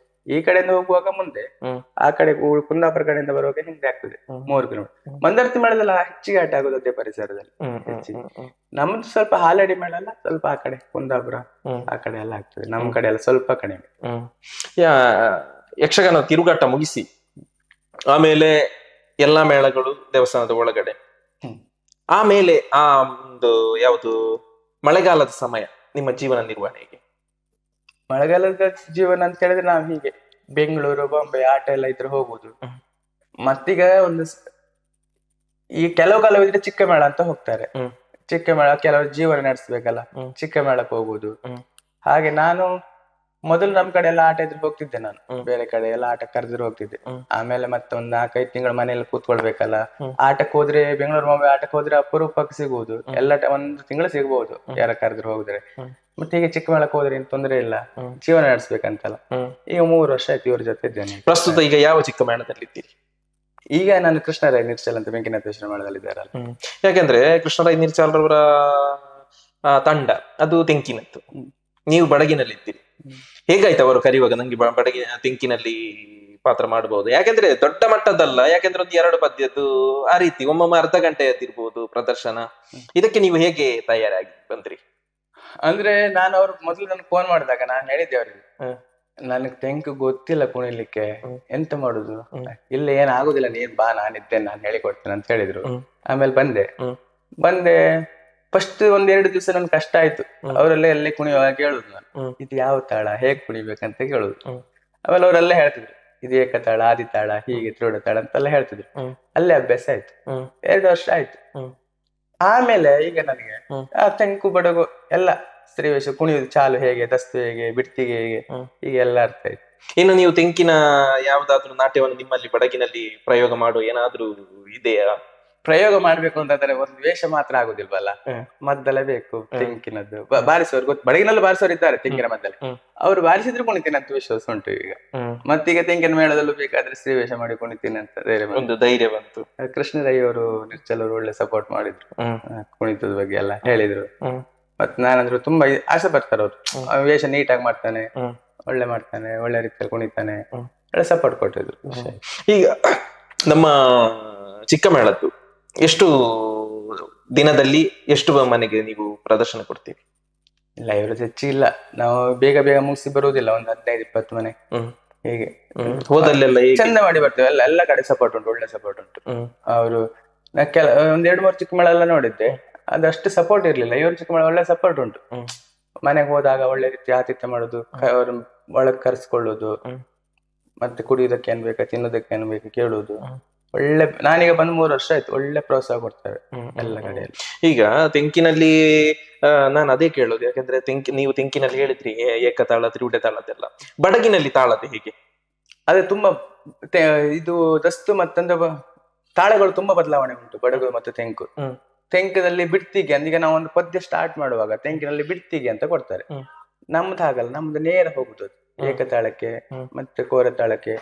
ಈ ಕಡೆಯಿಂದ ಹೋಗುವಾಗ ಮುಂದೆ, ಆ ಕಡೆ ಕುಂದಾಪುರ ಕಡೆಯಿಂದ ಬರುವಾಗ ಹಿಂದೆ ಆಗ್ತದೆ 3 ಕಿಲೋಮೀಟರ್. ಮಂದಾರ್ತಿ ಮೇಳದಲ್ಲ ಹೆಚ್ಚಿಗೆ ಆಟ ಆಗುದು ಅದೇ ಪರಿಸರದಲ್ಲಿ ಹೆಚ್ಚಿಗೆ. ನಮ್ದು ಸ್ವಲ್ಪ ಹಾಲಡಿ ಮೇಳ ಎಲ್ಲ ಸ್ವಲ್ಪ ಆ ಕಡೆ ಕುಂದಾಪುರ ಆ ಕಡೆ ಎಲ್ಲ ಆಗ್ತದೆ, ನಮ್ ಕಡೆ ಎಲ್ಲ ಸ್ವಲ್ಪ ಕಡಿಮೆ. ಯಕ್ಷಗಾನ ತಿರುಗಾಟ ಮುಗಿಸಿ ಆಮೇಲೆ ಎಲ್ಲಾ ಮೇಳಗಳು ದೇವಸ್ಥಾನದ ಒಳಗಡೆ, ಆಮೇಲೆ ಆ ಒಂದು ಯಾವುದು ಮಳೆಗಾಲದ ಸಮಯ ನಿಮ್ಮ ಜೀವನ ನಿರ್ವಹಣೆಗೆ? ಮಳೆಗಾಲದ ಜೀವನ ಅಂತ ಹೇಳಿದ್ರೆ ನಾವ್ ಹೀಗೆ ಬೆಂಗಳೂರು, ಬಾಂಬೆ ಆಟ ಎಲ್ಲ ಇದ್ರೆ ಹೋಗುದು. ಮತ್ತೀಗ ಈ ಕೆಲವು ಕಲಾವಿದ್ರೆ ಚಿಕ್ಕ ಮೇಳ ಅಂತ ಹೋಗ್ತಾರೆ. ಚಿಕ್ಕ ಮೇಳ ಕೆಲವರು ಜೀವನ ನಡೆಸ್ಬೇಕಲ್ಲ, ಚಿಕ್ಕ ಮೇಳಕ್ಕೆ ಹೋಗುದು. ಹಾಗೆ ನಾನು ಮೊದಲು ನಮ್ ಕಡೆ ಎಲ್ಲ ಆಟ ಇದ್ರೆ ಹೋಗ್ತಿದ್ದೆ ನಾನು, ಬೇರೆ ಕಡೆ ಎಲ್ಲ ಆಟ ಕರೆದ್ರೆ ಹೋಗ್ತಿದ್ದೆ. ಆಮೇಲೆ ಮತ್ತೆ ಒಂದ್ 4-5 ತಿಂಗಳು ಮನೇಲಿ ಕೂತ್ಕೊಳ್ಬೇಕಲ್ಲ. ಆಟಕ್ಕೆ ಹೋದ್ರೆ ಬೆಂಗಳೂರು ಮುಂಬೈ ಆಟಕ್ಕೆ ಹೋದ್ರೆ ಅಪರೂಪಕ್ಕೆ ಸಿಗುವುದು, ಎಲ್ಲ ಒಂದು ತಿಂಗಳು ಸಿಗ್ಬಹುದು ಯಾರ ಕರೆದ್ರೆ ಹೋದ್ರೆ. ಮತ್ತೆ ಈಗ ಚಿಕ್ಕಮೇಳಕ್ಕೆ ಹೋದ್ರೆ ಏನ್ ತೊಂದ್ರೆ ಇಲ್ಲ, ಜೀವನ ನಡೆಸ್ಬೇಕಂತಲ್ಲ. ಈಗ 3 ವರ್ಷ ಆಯ್ತು ಇವ್ರ ಜೊತೆ ಇದ್ದೇನೆ. ಪ್ರಸ್ತುತ ಈಗ ಯಾವ ಚಿಕ್ಕಮೇಳದಲ್ಲಿ ಇದ್ದೀರಿ? ಈಗ ನಾನು ಕೃಷ್ಣರಾಯ ನಿರ್ಚಲ್ ಅಂತ ಬೆಂಕಿನಾಥೇಶ್ವರ ಮೇಳದಲ್ಲಿದ್ದಾರಲ್ಲ. ಯಾಕೆಂದ್ರೆ ಕೃಷ್ಣರಾಯ ನಿರ್ಚಾಲ್ರವರ ತಂಡ ಅದು ತೆಂಕಿನದ್ದು, ನೀವು ಬಡಗಿನಲ್ಲಿದ್ದೀರಿ. ಹೇಗಾಯ್ತು ಅವರು ಕರೆಯುವಾಗ ನಂಗೆ ಬಡಗಿ ತೆಂಕಿನಲ್ಲಿ ಪಾತ್ರ ಮಾಡಬಹುದು? ಯಾಕೆಂದ್ರೆ ದೊಡ್ಡ ಮಟ್ಟದಲ್ಲ, ಯಾಕೆಂದ್ರೆ 1-2 ಪದ್ಯದ್ದು ಆ ರೀತಿ ಒಮ್ಮೊಮ್ಮೆ ಅರ್ಧ ಗಂಟೆಯದ್ದಿರ್ಬೋದು ಪ್ರದರ್ಶನ. ಇದಕ್ಕೆ ನೀವು ಹೇಗೆ ತಯಾರಾಗಿ ಬಂದ್ರಿ? ಅಂದ್ರೆ ನಾನು ಅವ್ರು ಮೊದಲು ನನ್ಗೆ ಫೋನ್ ಮಾಡಿದಾಗ ನಾನು ಹೇಳಿದ್ದೆ ಅವ್ರಿಗೆ, ನನಗ್ ತೆಂಕು ಗೊತ್ತಿಲ್ಲ ಕುಣಿಲಿಕ್ಕೆ, ಎಂತ ಮಾಡುದು, ಇಲ್ಲ ಏನ್ ಆಗುದಿಲ್ಲ, ನೀನ್ ಬಾ, ನಾನಿದ್ದೇನೆ, ನಾನು ಹೇಳಿಕೊಡ್ತೇನೆ ಅಂತ ಹೇಳಿದ್ರು. ಆಮೇಲೆ ಬಂದೆ ಫಸ್ಟ್ 1-2 ದಿವಸ ನನ್ಗೆ ಕಷ್ಟ ಆಯ್ತು. ಅವರೆಲ್ಲ ಎಲ್ಲಿ ಕುಣಿಯುವಾಗ ಕೇಳುದು, ನಾನು ಇದು ಯಾವ ತಾಳ, ಹೇಗ್ ಕುಣಿಬೇಕಂತ ಕೇಳುದು. ಆಮೇಲೆ ಅವರೆಲ್ಲ ಹೇಳ್ತಿದ್ರು, ಇದು ಏಕತಾಳ, ಆದಿತಾಳ, ಹೀಗೆ ತ್ರಿವಡ ತಾಳ ಅಂತೆಲ್ಲ ಹೇಳ್ತಿದ್ರು. ಅಲ್ಲೇ ಅಭ್ಯಾಸ ಆಯ್ತು, 2 ವರ್ಷ ಆಯ್ತು. ಆಮೇಲೆ ಈಗ ನನಗೆ ಆ ತೆಂಕು ಬಡಗು ಎಲ್ಲ ಸ್ತ್ರೀವೇಷ ಕುಣಿಯುವುದು ಚಾಲು ಹೇಗೆ, ದಸ್ತು ಹೇಗೆ, ಬಿಡ್ತಿಗೆ ಹೇಗೆ, ಈಗ ಎಲ್ಲ ಅರ್ಥ ಆಯ್ತು. ಇನ್ನು ನೀವು ತೆಂಕಿನ ಯಾವ್ದಾದ್ರು ನಾಟ್ಯವನ್ನು ನಿಮ್ಮಲ್ಲಿ ಬಡಗಿನಲ್ಲಿ ಪ್ರಯೋಗ ಮಾಡುವ ಏನಾದ್ರೂ ಇದೆಯಾ? ಪ್ರಯೋಗ ಮಾಡ್ಬೇಕು ಅಂತಂದ್ರೆ ಒಂದು ವೇಷ ಮಾತ್ರ ಆಗುದಿಲ್ವಲ್ಲ, ಮದ್ದಲೆ ಬೇಕು ತೆಂಕಿನದ್ದು. ಬಾರಿಸೋರು ಗೊತ್ತು, ಬಡಗಿನಲ್ಲೂ ಬಾರಿಸೋರು ಇದ್ದಾರೆ ತೆಂಕಿನ ಮದ್ದಲೆ, ಅವ್ರು ಬಾರಿಸಿದ್ರು ಕುಣಿತೀನಿ ಅಂತ ವಿಶ್ವಾಸ ಉಂಟು ಈಗ. ಮತ್ತೀಗ ತೆಂಕಿನ ಮೇಳದಲ್ಲೂ ಬೇಕಾದ್ರೆ ಸ್ತ್ರೀ ವೇಷ ಮಾಡಿ ಕುಣಿತೀನಿ ಅಂತ ಒಂದು ಧೈರ್ಯ ಬಂತು. ಕೃಷ್ಣರಾಯ್ ಅವರು ನಿರ್ಚಲ್ ಅವರು ಒಳ್ಳೆ ಸಪೋರ್ಟ್ ಮಾಡಿದ್ರು, ಕುಣಿತದ ಬಗ್ಗೆ ಎಲ್ಲ ಹೇಳಿದ್ರು. ಮತ್ ನಾನಂದ್ರು ತುಂಬಾ ಆಸೆ ಪಡ್ತಾರೆ ಅವ್ರು, ವೇಷ ನೀಟಾಗಿ ಮಾಡ್ತಾನೆ, ಒಳ್ಳೆ ಮಾಡ್ತಾನೆ, ಒಳ್ಳೆ ರೀತಿಯಲ್ಲಿ ಕುಣಿತಾನೆ, ಒಳ್ಳೆ ಸಪೋರ್ಟ್ ಕೊಟ್ಟಿದ್ರು. ಈಗ ನಮ್ಮ ಚಿಕ್ಕಮೇಳದ್ದು ಎಷ್ಟು ದಿನದಲ್ಲಿ ಎಷ್ಟು ಮನೆಗೆ ನೀವು ಪ್ರದರ್ಶನ ಕೊಡ್ತೀವಿ? ಇಲ್ಲ ಇವ್ರದ್ದು ಹೆಚ್ಚಿಲ್ಲ, ನಾವು ಬೇಗ ಬೇಗ ಮುಗಿಸಿ ಬರುವುದಿಲ್ಲ, ಒಂದು 15-20 ಮನೆ ಹೀಗೆ ಹೋದಲ್ಲೆಲ್ಲ ಚಂದ ಮಾಡಿ ಬರ್ತೇವೆ. ಎಲ್ಲ ಕಡೆ ಸಪೋರ್ಟ್ ಉಂಟು, ಒಳ್ಳೆ ಸಪೋರ್ಟ್ ಉಂಟು. ಅವರು ಒಂದ್ 2-3 ಚಿಕ್ಕಮೇಳ ಎಲ್ಲ ನೋಡಿದ್ದೆ, ಅದಷ್ಟು ಸಪೋರ್ಟ್ ಇರ್ಲಿಲ್ಲ. ಇವ್ರ ಚಿಕ್ಕಮೇಳ ಒಳ್ಳೆ ಸಪೋರ್ಟ್ ಉಂಟು. ಮನೆಗೆ ಹೋದಾಗ ಒಳ್ಳೆ ರೀತಿ ಆತಿಥ್ಯ ಮಾಡುದು, ಅವ್ರ ಒಳಗ್ ಕರ್ಸ್ಕೊಳ್ಳುದು, ಮತ್ತೆ ಕುಡಿಯುವುದಕ್ಕೆ ಏನ್ ಬೇಕಾ, ತಿನ್ನೋದಕ್ಕೆ ಏನ್ ಬೇಕು ಕೇಳುವುದು. ಒಳ್ಳೆ, ನಾನೀಗ ಬಂದ್ 3 ವರ್ಷ ಆಯ್ತು, ಒಳ್ಳೆ ಪ್ರೋತ್ಸಾಹ ಕೊಡ್ತಾರೆ ಎಲ್ಲ ಕಡೆಯಲ್ಲಿ. ಈಗ ತೆಂಕಿನಲ್ಲಿ ನಾನು ಅದೇ ಕೇಳೋದು, ಯಾಕಂದ್ರೆ ನೀವು ತೆಂಕಿನಲ್ಲಿ ಹೇಳಿದ್ರಿ ಏಕತಾಳ, ತ್ರಿವುಡ ತಾಳದೆಲ್ಲ. ಬಡಗಿನಲ್ಲಿ ತಾಳದ ಹೇಗೆ? ಅದೇ ತುಂಬಾ ಇದು ದಸ್ತು ಮತ್ತೊಂದು ತಾಳಗಳು ತುಂಬಾ ಬದಲಾವಣೆ ಉಂಟು ಬಡಗು ಮತ್ತು ತೆಂಕು. ತೆಂಕದಲ್ಲಿ ಬಿಡ್ತಿಗೆ, ಈಗ ನಾವು ಒಂದು ಪದ್ಯ ಸ್ಟಾರ್ಟ್ ಮಾಡುವಾಗ ತೆಂಕಿನಲ್ಲಿ ಬಿಡ್ತಿಗೆ ಅಂತ ಕೊಡ್ತಾರೆ. ನಮ್ದು ಹಾಗಲ್ಲ, ನಮ್ದು ನೇರ ಹೋಗುದು ಏಕತಾಳಕ್ಕೆ ಮತ್ತೆ ಕೋರತಾಳಕ್ಕೆ.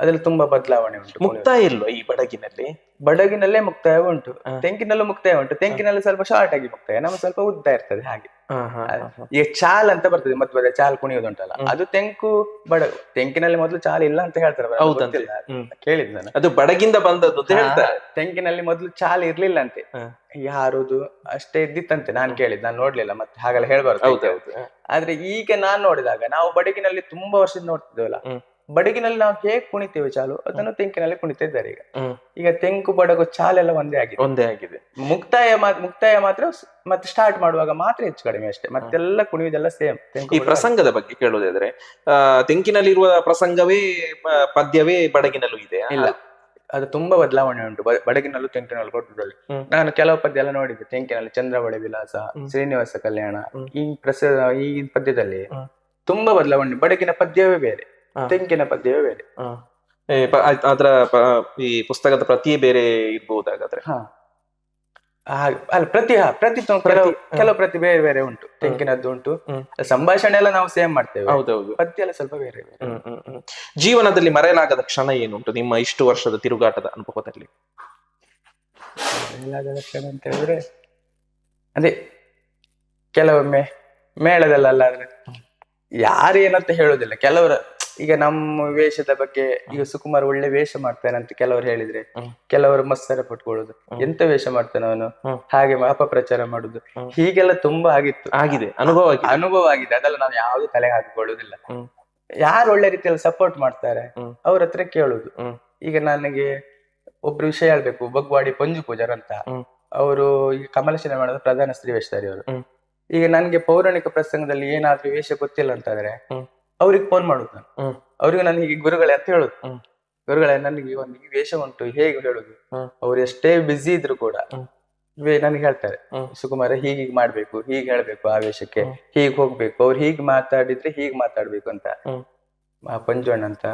ಅದ್ರಲ್ಲಿ ತುಂಬಾ ಬದಲಾವಣೆ ಉಂಟು. ಮುಕ್ತಾಯ ಇಲ್ವಾ ಈ ಬಡಗಿನಲ್ಲಿ? ಬಡಗಿನಲ್ಲೇ ಮುಕ್ತಾಯ ಉಂಟು, ತೆಂಕಿನಲ್ಲೂ ಮುಕ್ತಾಯ ಉಂಟು. ತೆಂಕಿನಲ್ಲಿ ಸ್ವಲ್ಪ ಶಾರ್ಟ್ ಆಗಿ ಮುಕ್ತಾಯ, ನಮ್ಗೆ ಸ್ವಲ್ಪ ಉದ್ದ ಇರ್ತದೆ ಹಾಗೆ. ಈಗ ಚಾಲ್ ಅಂತ ಬರ್ತದೆ, ಮಧ್ವದ ಚಾಲ್ ಕುಣಿಯೋದುಂಟಲ್ಲ, ಅದು ತೆಂಕು ಬಡಗು. ತೆಂಕಿನಲ್ಲಿ ಮೊದಲು ಚಾಲ್ ಇಲ್ಲ ಅಂತ ಹೇಳ್ತಾರೆ, ಕೇಳಿದ್ ನಾನು. ಅದು ಬಡಗಿಂದ ಬಂದದ್ದು ಅಂತ ಹೇಳ್ತಾರೆ. ತೆಂಕಿನಲ್ಲಿ ಮೊದಲು ಚಾಲ್ ಇರ್ಲಿಲ್ಲ ಅಂತೆ, ಯಾರುದು ಅಷ್ಟೇ ಇದ್ದಿತ್ತಂತೆ. ನಾನ್ ಕೇಳಿದ್, ನಾನ್ ನೋಡ್ಲಿಲ್ಲ, ಮತ್ತೆ ಹಾಗೆಲ್ಲ ಹೇಳ್ಬಾರ್ದು. ಆದ್ರೆ ಈಗ ನಾನ್ ನೋಡಿದಾಗ, ನಾವು ಬಡಗಿನಲ್ಲಿ ತುಂಬಾ ವರ್ಷದ ನೋಡ್ತಿದ್ದೇವಲ್ಲ, ಬಡಗಿನಲ್ಲಿ ನಾವು ಹೇಗ್ ಕುಣಿತೇವೆ ಚಾಲು, ಅದನ್ನು ತೆಂಕಿನಲ್ಲಿ ಕುಣಿತಾ ಇದ್ದಾರೆ ಈಗ. ಈಗ ತೆಂಕು ಬಡಗು ಚಾಲೆಲ್ಲ ಒಂದೇ ಆಗಿದೆ. ಮುಕ್ತಾಯ ಮಾತ್ರ ಮತ್ತೆ ಸ್ಟಾರ್ಟ್ ಮಾಡುವಾಗ ಮಾತ್ರ ಹೆಚ್ಚು ಕಡಿಮೆ ಅಷ್ಟೇ, ಮತ್ತೆಲ್ಲ ಕುಣಿಯುವುದೆಲ್ಲ ಸೇಮ್. ಈ ಪ್ರಸಂಗದ ಬಗ್ಗೆ ಕೇಳೋದಾದ್ರೆ, ತೆಂಕಿನಲ್ಲಿರುವ ಪ್ರಸಂಗವೇ ಪದ್ಯವೇ ಬಡಗಿನಲ್ಲೂ ಇದೆ? ಇಲ್ಲ, ಅದು ತುಂಬಾ ಬದಲಾವಣೆ ಉಂಟು ಬಡಗಿನಲ್ಲೂ ತೆಂಕಿನಲ್ಲೂ ಕೊಟ್ಟದ್ರಲ್ಲಿ. ನಾನು ಕೆಲವು ಪದ್ಯ ಎಲ್ಲ ನೋಡಿದ್ದೆ. ತೆಂಕಿನಲ್ಲಿ ಚಂದ್ರವಳೆ ವಿಲಾಸ, ಶ್ರೀನಿವಾಸ ಕಲ್ಯಾಣ, ಈ ಪದ್ಯದಲ್ಲಿ ತುಂಬಾ ಬದಲಾವಣೆ. ಬಡಗಿನ ಪದ್ಯವೇ ಬೇರೆ, ತೆಂಕಿನ ಪದ್ಯವೇ ಬೇರೆ. ಅದರ ಈ ಪುಸ್ತಕದ ಪ್ರತಿಯೇ ಬೇರೆ ಇರ್ಬಹುದು ಹಾಗಾದ್ರೆ? ಅಲ್ಲ, ಕೆಲವು ಪ್ರತಿ ಬೇರೆ ಬೇರೆ ಉಂಟು. ತೆಂಕಿನದ್ದು ಉಂಟು, ಸಂಭಾಷಣೆ ಎಲ್ಲ ನಾವು ಸೇಮ್ ಮಾಡ್ತೇವೆ. ಹೌದೌದು, ಪದ್ಯ ಎಲ್ಲ ಸ್ವಲ್ಪ ಬೇರೆ ಬೇರೆ. ಜೀವನದಲ್ಲಿ ಮರೆಯಲಾಗದ ಕ್ಷಣ ಏನುಂಟು ನಿಮ್ಮ ಇಷ್ಟು ವರ್ಷದ ತಿರುಗಾಟದ ಅನುಭವದಲ್ಲಿ? ಮರೆಯಲಾಗದ ಕ್ಷಣ ಅಂತ ಹೇಳಿದ್ರೆ ಅದೇ ಕೆಲವೊಮ್ಮೆ ಮೇಳದಲ್ಲಾದ್ರೆ ಯಾರು ಏನಂತ ಹೇಳೋದಿಲ್ಲ. ಕೆಲವರ ಈಗ ನಮ್ಮ ವೇಷದ ಬಗ್ಗೆ ಈಗ ಸುಕುಮಾರ್ ಒಳ್ಳೆ ವೇಷ ಮಾಡ್ತಾನೆ ಅಂತ ಕೆಲವರು ಹೇಳಿದ್ರೆ, ಕೆಲವರು ಮತ್ಸರ ಪಟ್ಕೊಳ್ಳುದು, ಎಂತ ವೇಷ ಮಾಡ್ತಾನೆ ಅವನು, ಹಾಗೆ ಅಪಪ್ರಚಾರ ಮಾಡುದು, ಹೀಗೆಲ್ಲ ತುಂಬಾ ಆಗಿದೆ, ಅನುಭವ ಆಗಿದೆ. ಅದೆಲ್ಲ ನಾನು ಯಾವ್ದು ತಲೆ ಹಾಕಿಕೊಳ್ಳುದಿಲ್ಲ. ಯಾರು ಒಳ್ಳೆ ರೀತಿಯಲ್ಲಿ ಸಪೋರ್ಟ್ ಮಾಡ್ತಾರೆ ಅವ್ರ ಹತ್ರ ಕೇಳುದು. ಈಗ ನನಗೆ ಒಬ್ರು ವಿಷಯ ಹೇಳ್ಬೇಕು, ಬಗ್ವಾಡಿ ಪಂಜು ಪೂಜಾರ್ ಅಂತ, ಅವರು ಈಗ ಕಮಲ ಸಿನಿಮಾದ ಪ್ರಧಾನ ಸ್ತ್ರೀ ವೇಷಧಾರಿ ಅವರು. ಈಗ ನನ್ಗೆ ಪೌರಾಣಿಕ ಪ್ರಸಂಗದಲ್ಲಿ ಏನಾದ್ರೂ ವೇಷ ಗೊತ್ತಿಲ್ಲ ಅಂತಾದ್ರೆ ಅವ್ರಿಗೆ ಫೋನ್ ಮಾಡುದು ನಾನು. ಅವ್ರಿಗೆ ನಾನು ಹೀಗೆ ಗುರುಗಳೇ ಅಂತ ಹೇಳುದು, ಗುರುಗಳೇ ನನಗೆ ಒಂದು ಈ ವೇಷ ಉಂಟು ಹೇಗೆ ಹೇಳುದು. ಅವ್ರು ಎಷ್ಟೇ ಬ್ಯುಸಿ ಇದ್ರು ಕೂಡ ನನಗೆ ಹೇಳ್ತಾರೆ, ಸುಕುಮಾರ ಹೀಗೆ ಮಾಡ್ಬೇಕು, ಹೀಗೆ ಹೇಳ್ಬೇಕು, ಆ ವೇಷಕ್ಕೆ ಹೀಗೆ ಹೋಗ್ಬೇಕು, ಅವ್ರು ಹೀಗೆ ಮಾತಾಡಿದ್ರೆ ಹೀಗೆ ಮಾತಾಡ್ಬೇಕು ಅಂತ. ಪಂಜುಣ್ಣ ಅಂತ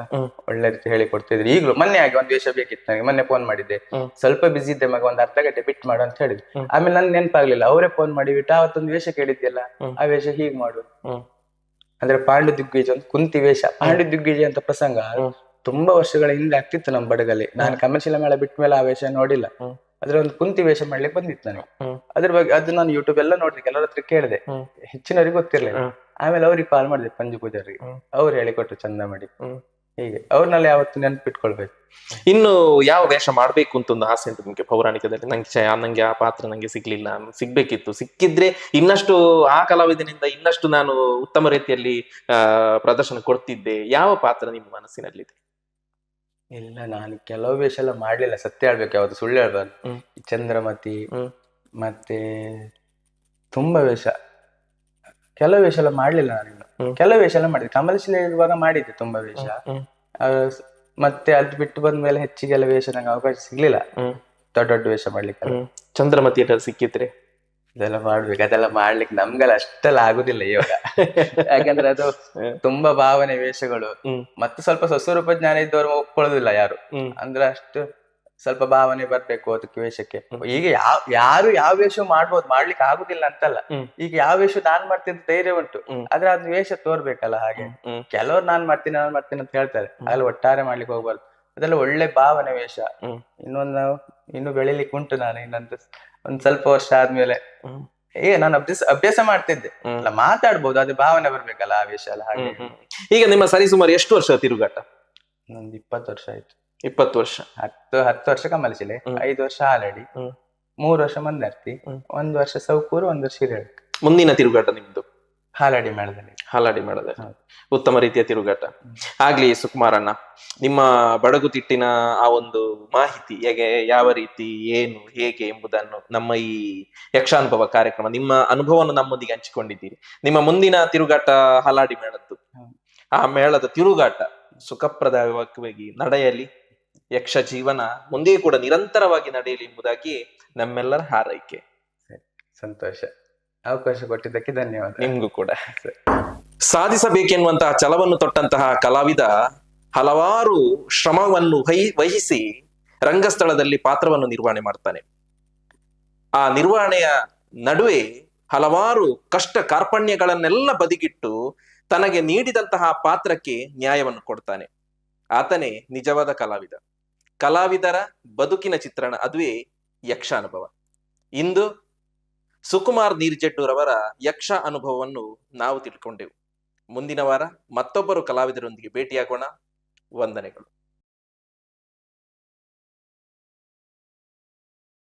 ಒಳ್ಳೆ ರೀತಿ ಹೇಳಿ ಕೊಡ್ತಿದ್ರು. ಈಗ್ಲೂ ಮೊನ್ನೆ ಆಗಿ ಒಂದ್ ವೇಷ ಬೇಕಿತ್ತು ನನಗೆ, ಮೊನ್ನೆ ಫೋನ್ ಮಾಡಿದ್ದೆ, ಸ್ವಲ್ಪ ಬಿಸಿ ಇದ್ದೆ ಮಗ, ಒಂದ್ ಅರ್ಧ ಗಂಟೆ ಬಿಟ್ಟು ಮಾಡು ಅಂತ ಹೇಳಿದ್ರು. ಆಮೇಲೆ ನನ್ ನೆನಪಾಗ್ಲಿಲ್ಲ, ಅವರೇ ಫೋನ್ ಮಾಡಿ ಬಿಟ್ಟು ಅವತ್ತೊಂದು ವೇಷ ಕೇಳಿದ್ಯಲ್ಲ ಆ ವೇಷ ಹೀಗ್ ಮಾಡು ಅಂದ್ರೆ ಪಾಂಡು ದಿಗ್ವಿಜಯ ಅಂತ ಕುಂತಿ ವೇಷ. ಪಾಂಡು ದಿಗ್ವಿಜಯ ಅಂತ ಪ್ರಸಂಗ ತುಂಬಾ ವರ್ಷಗಳ ಹಿಂದೆ ಆಗ್ತಿತ್ತು ನಮ್ಮ ಬಡಗಲ್ಲಿ. ನಾನು ಕಮಲಶಿಲ ಮೇಳ ಬಿಟ್ಟ ಮೇಲೆ ಆ ವೇಷ ನೋಡಿಲ್ಲ. ಅದ್ರ ಒಂದು ಕುಂತಿ ವೇಷ ಮಾಡ್ಲಿಕ್ಕೆ ಬಂದಿತ್ತು ನನಗೆ. ಅದ್ರ ಬಗ್ಗೆ ಅದು ನಾನು ಯೂಟ್ಯೂಬ್ ಎಲ್ಲ ನೋಡಿದೆ, ಕೆಲವ್ರ ಹತ್ರ ಕೇಳಿದೆ, ಹೆಚ್ಚಿನವ್ರಿಗೆ ಗೊತ್ತಿರ್ಲಿಲ್ಲ. ಆಮೇಲೆ ಅವ್ರಿಗೆ ಕಾಲ್ ಮಾಡಿದೆ ಪಂಜು ಪೂಜಾರಿಗೆ, ಅವ್ರು ಹೇಳಿಕೊಟ್ರು ಚಂದ ಮಾಡಿ. ಹೀಗೆ ಅವ್ರನ್ನೆಲ್ಲ ಯಾವತ್ತು ನೆನ್ಪಿಟ್ಕೊಳ್ಬೇಕು. ಇನ್ನು ಯಾವ ವೇಷ ಮಾಡ್ಬೇಕು ಅಂತ ಒಂದು ಆಸೆ ಉಂಟು ನಿಮ್ಗೆ ಪೌರಾಣಿಕದಲ್ಲಿ? ನಂಗೆ ಆ ಪಾತ್ರ ನಂಗೆ ಸಿಗ್ಲಿಲ್ಲ, ಸಿಗ್ಬೇಕಿತ್ತು, ಸಿಕ್ಕಿದ್ರೆ ಇನ್ನಷ್ಟು ಆ ಕಲಾವಿದನಿಂದ ಇನ್ನಷ್ಟು ನಾನು ಉತ್ತಮ ರೀತಿಯಲ್ಲಿ ಪ್ರದರ್ಶನ ಕೊಡ್ತಿದ್ದೆ. ಯಾವ ಪಾತ್ರ ನಿಮ್ಮ ಮನಸ್ಸಿನಲ್ಲಿದೆ? ಇಲ್ಲ, ನಾನು ಕೆಲವು ವೇಷ ಎಲ್ಲ ಮಾಡ್ಲಿಲ್ಲ, ಸತ್ಯ ಹೇಳ್ಬೇಕು, ಯಾವ್ದು ಸುಳ್ಳು ಹೇಳ್ಬಾರ್ದು. ಚಂದ್ರಮತಿ ಮತ್ತೆ ತುಂಬಾ ವೇಷ, ಕೆಲವು ವೇಷ ಎಲ್ಲ ಮಾಡ್ಲಿಲ್ಲ ನಾನಿನ್ನು. ಕೆಲವು ವೇಷ ಎಲ್ಲ ಮಾಡಿದ್ದೆ, ಕಮಲಶಿಲೆ ಇರುವಾಗ ಮಾಡಿದ್ದೆ ತುಂಬಾ ವೇಷ. ಮತ್ತೆ ಅದು ಬಿಟ್ಟು ಬಂದ್ಮೇಲೆ ಹೆಚ್ಚಿಗೆಲ್ಲ ವೇಷ ನಂಗೆ ಅವಕಾಶ ಸಿಗ್ಲಿಲ್ಲ, ದೊಡ್ಡ ದೊಡ್ಡ ವೇಷ ಮಾಡ್ಲಿಕ್ಕೆ. ಚಂದ್ರಮತಿ ಸಿಕ್ಕಿದ್ರೆ ಅದೆಲ್ಲ ಮಾಡ್ಬೇಕು. ಅದೆಲ್ಲ ಮಾಡ್ಲಿಕ್ಕೆ ನಮ್ಗೆಲ್ಲ ಅಷ್ಟೆಲ್ಲ ಆಗುದಿಲ್ಲ ಇವಾಗ, ಯಾಕಂದ್ರೆ ಅದು ತುಂಬಾ ಭಾವನೆ ವೇಷಗಳು, ಮತ್ತೆ ಸ್ವಲ್ಪ ಸ್ವಸ್ವರೂಪ ಜ್ಞಾನ ಇದ್ದವ್ರು ಒಪ್ಕೊಳ್ಳೋದಿಲ್ಲ ಯಾರು. ಅಂದ್ರೆ ಅಷ್ಟು ಸ್ವಲ್ಪ ಭಾವನೆ ಬರ್ಬೇಕು ಅದಕ್ಕೆ ವೇಷಕ್ಕೆ. ಈಗ ಯಾರು ಯಾವ ವೇಷ ಮಾಡ್ಬೋದು, ಮಾಡ್ಲಿಕ್ಕೆ ಆಗುದಿಲ್ಲ ಅಂತಲ್ಲ. ಈಗ ಯಾವ ವೇಷ ನಾನ್ ಮಾಡ್ತೀನಿ ಧೈರ್ಯ ಉಂಟು, ಆದ್ರೆ ಅದ್ ವೇಷ ತೋರ್ಬೇಕಲ್ಲ. ಹಾಗೆ ಕೆಲವ್ರು ನಾನ್ ಮಾಡ್ತೀನಿ ಅಂತ ಹೇಳ್ತಾರೆ, ಅದ್ರಲ್ಲಿ ಒಟ್ಟಾರೆ ಮಾಡ್ಲಿಕ್ಕೆ ಹೋಗ್ಬಾರ್ದು. ಅದೆಲ್ಲ ಒಳ್ಳೆ ಭಾವನೆ ವೇಷ. ಇನ್ನು ಬೆಳಿಲಿಕ್ಕೆ ಉಂಟು. ನಾನು ಇನ್ನೊಂದು ಒಂದ್ ಸ್ವಲ್ಪ ವರ್ಷ ಆದ್ಮೇಲೆ ನಾನು ಅಭ್ಯಾಸ ಮಾಡ್ತಿದ್ದೆ, ಅಲ್ಲ ಮಾತಾಡ್ಬೋದು, ಅದು ಭಾವನೆ ಬರ್ಬೇಕಲ್ಲ ಆ ವೇಷ ಎಲ್ಲ. ಹಾಗೆ ಈಗ ನಿಮ್ಮ ಸರಿಸುಮಾರು ಎಷ್ಟು ವರ್ಷ ತಿರುಗಾಟ? ಒಂದು 20 ವರ್ಷ ಆಯ್ತು. 20 ವರ್ಷ. 10 ವರ್ಷ ಕಮಲಶಿಲೆ, 5 ವರ್ಷ ಹಾಲಡಿ, 3 ವರ್ಷ ಮಂದಾರ್ತಿ, 1 ವರ್ಷ ಸೌಕೂರು, 1 ವರ್ಷ ಹಿರೇಳು. ಮುಂದಿನ ತಿರುಗಾಟ ನಿಮ್ದು ಹಾಲಾಡಿ ಮೇಳದಲ್ಲಿ. ಹಾಲಾಡಿ ಮೇಳದಲ್ಲಿ ಉತ್ತಮ ರೀತಿಯ ತಿರುಗಾಟ ಆಗ್ಲಿ. ಸುಕುಮಾರಣ್ಣ, ನಿಮ್ಮ ಬಡಗುತಿಟ್ಟಿನ ಆ ಒಂದು ಮಾಹಿತಿ ಹೇಗೆ, ಯಾವ ರೀತಿ, ಏನು, ಹೇಗೆ ಎಂಬುದನ್ನು ನಮ್ಮ ಈ ಯಕ್ಷಾನುಭವ ಕಾರ್ಯಕ್ರಮ, ನಿಮ್ಮ ಅನುಭವವನ್ನು ನಮ್ಮೊಂದಿಗೆ ಹಂಚಿಕೊಂಡಿದ್ದೀರಿ. ನಿಮ್ಮ ಮುಂದಿನ ತಿರುಗಾಟ ಹಾಲಾಡಿ ಮೇಳದ್ದು, ಆ ಮೇಳದ ತಿರುಗಾಟ ಸುಖಪ್ರದವಾಗಿ ನಡೆಯಲಿ, ಯಕ್ಷ ಜೀವನ ಮುಂದೆಯೂ ಕೂಡ ನಿರಂತರವಾಗಿ ನಡೆಯಲಿ ಎಂಬುದಾಗಿ ನಮ್ಮೆಲ್ಲರ ಹಾರೈಕೆ. ಸಂತೋಷ, ಅವಕಾಶ ಕೊಟ್ಟಿದ್ದಕ್ಕೆ ಧನ್ಯವಾದ. ನಿಮ್ಗೂ ಕೂಡ. ಸಾಧಿಸಬೇಕೆನ್ನುವಂತಹ ಛಲವನ್ನು ತೊಟ್ಟಂತಹ ಕಲಾವಿದ ಹಲವಾರು ಶ್ರಮವನ್ನು ವಹಿಸಿ ರಂಗಸ್ಥಳದಲ್ಲಿ ಪಾತ್ರವನ್ನು ನಿರ್ವಹಣೆ ಮಾಡ್ತಾನೆ. ಆ ನಿರ್ವಹಣೆಯ ನಡುವೆ ಹಲವಾರು ಕಷ್ಟ ಕಾರ್ಪಣ್ಯಗಳನ್ನೆಲ್ಲ ಬದಿಗಿಟ್ಟು ತನಗೆ ನೀಡಿದಂತಹ ಪಾತ್ರಕ್ಕೆ ನ್ಯಾಯವನ್ನು ಕೊಡ್ತಾನೆ. ಆತನೇ ನಿಜವಾದ ಕಲಾವಿದ. ಕಲಾವಿದರ ಬದುಕಿನ ಚಿತ್ರಣ, ಅದುವೇ ಯಕ್ಷಾನುಭವ. ಇಂದು ಸುಕುಮಾರ್ ನೀರ್ಜೆಟ್ಟೂರವರ ಯಕ್ಷ ಅನುಭವವನ್ನು ನಾವು ತಿಳ್ಕೊಂಡೆವು. ಮುಂದಿನ ವಾರ ಮತ್ತೊಬ್ಬರು ಕಲಾವಿದರೊಂದಿಗೆ ಭೇಟಿಯಾಗೋಣ. ವಂದನೆಗಳು.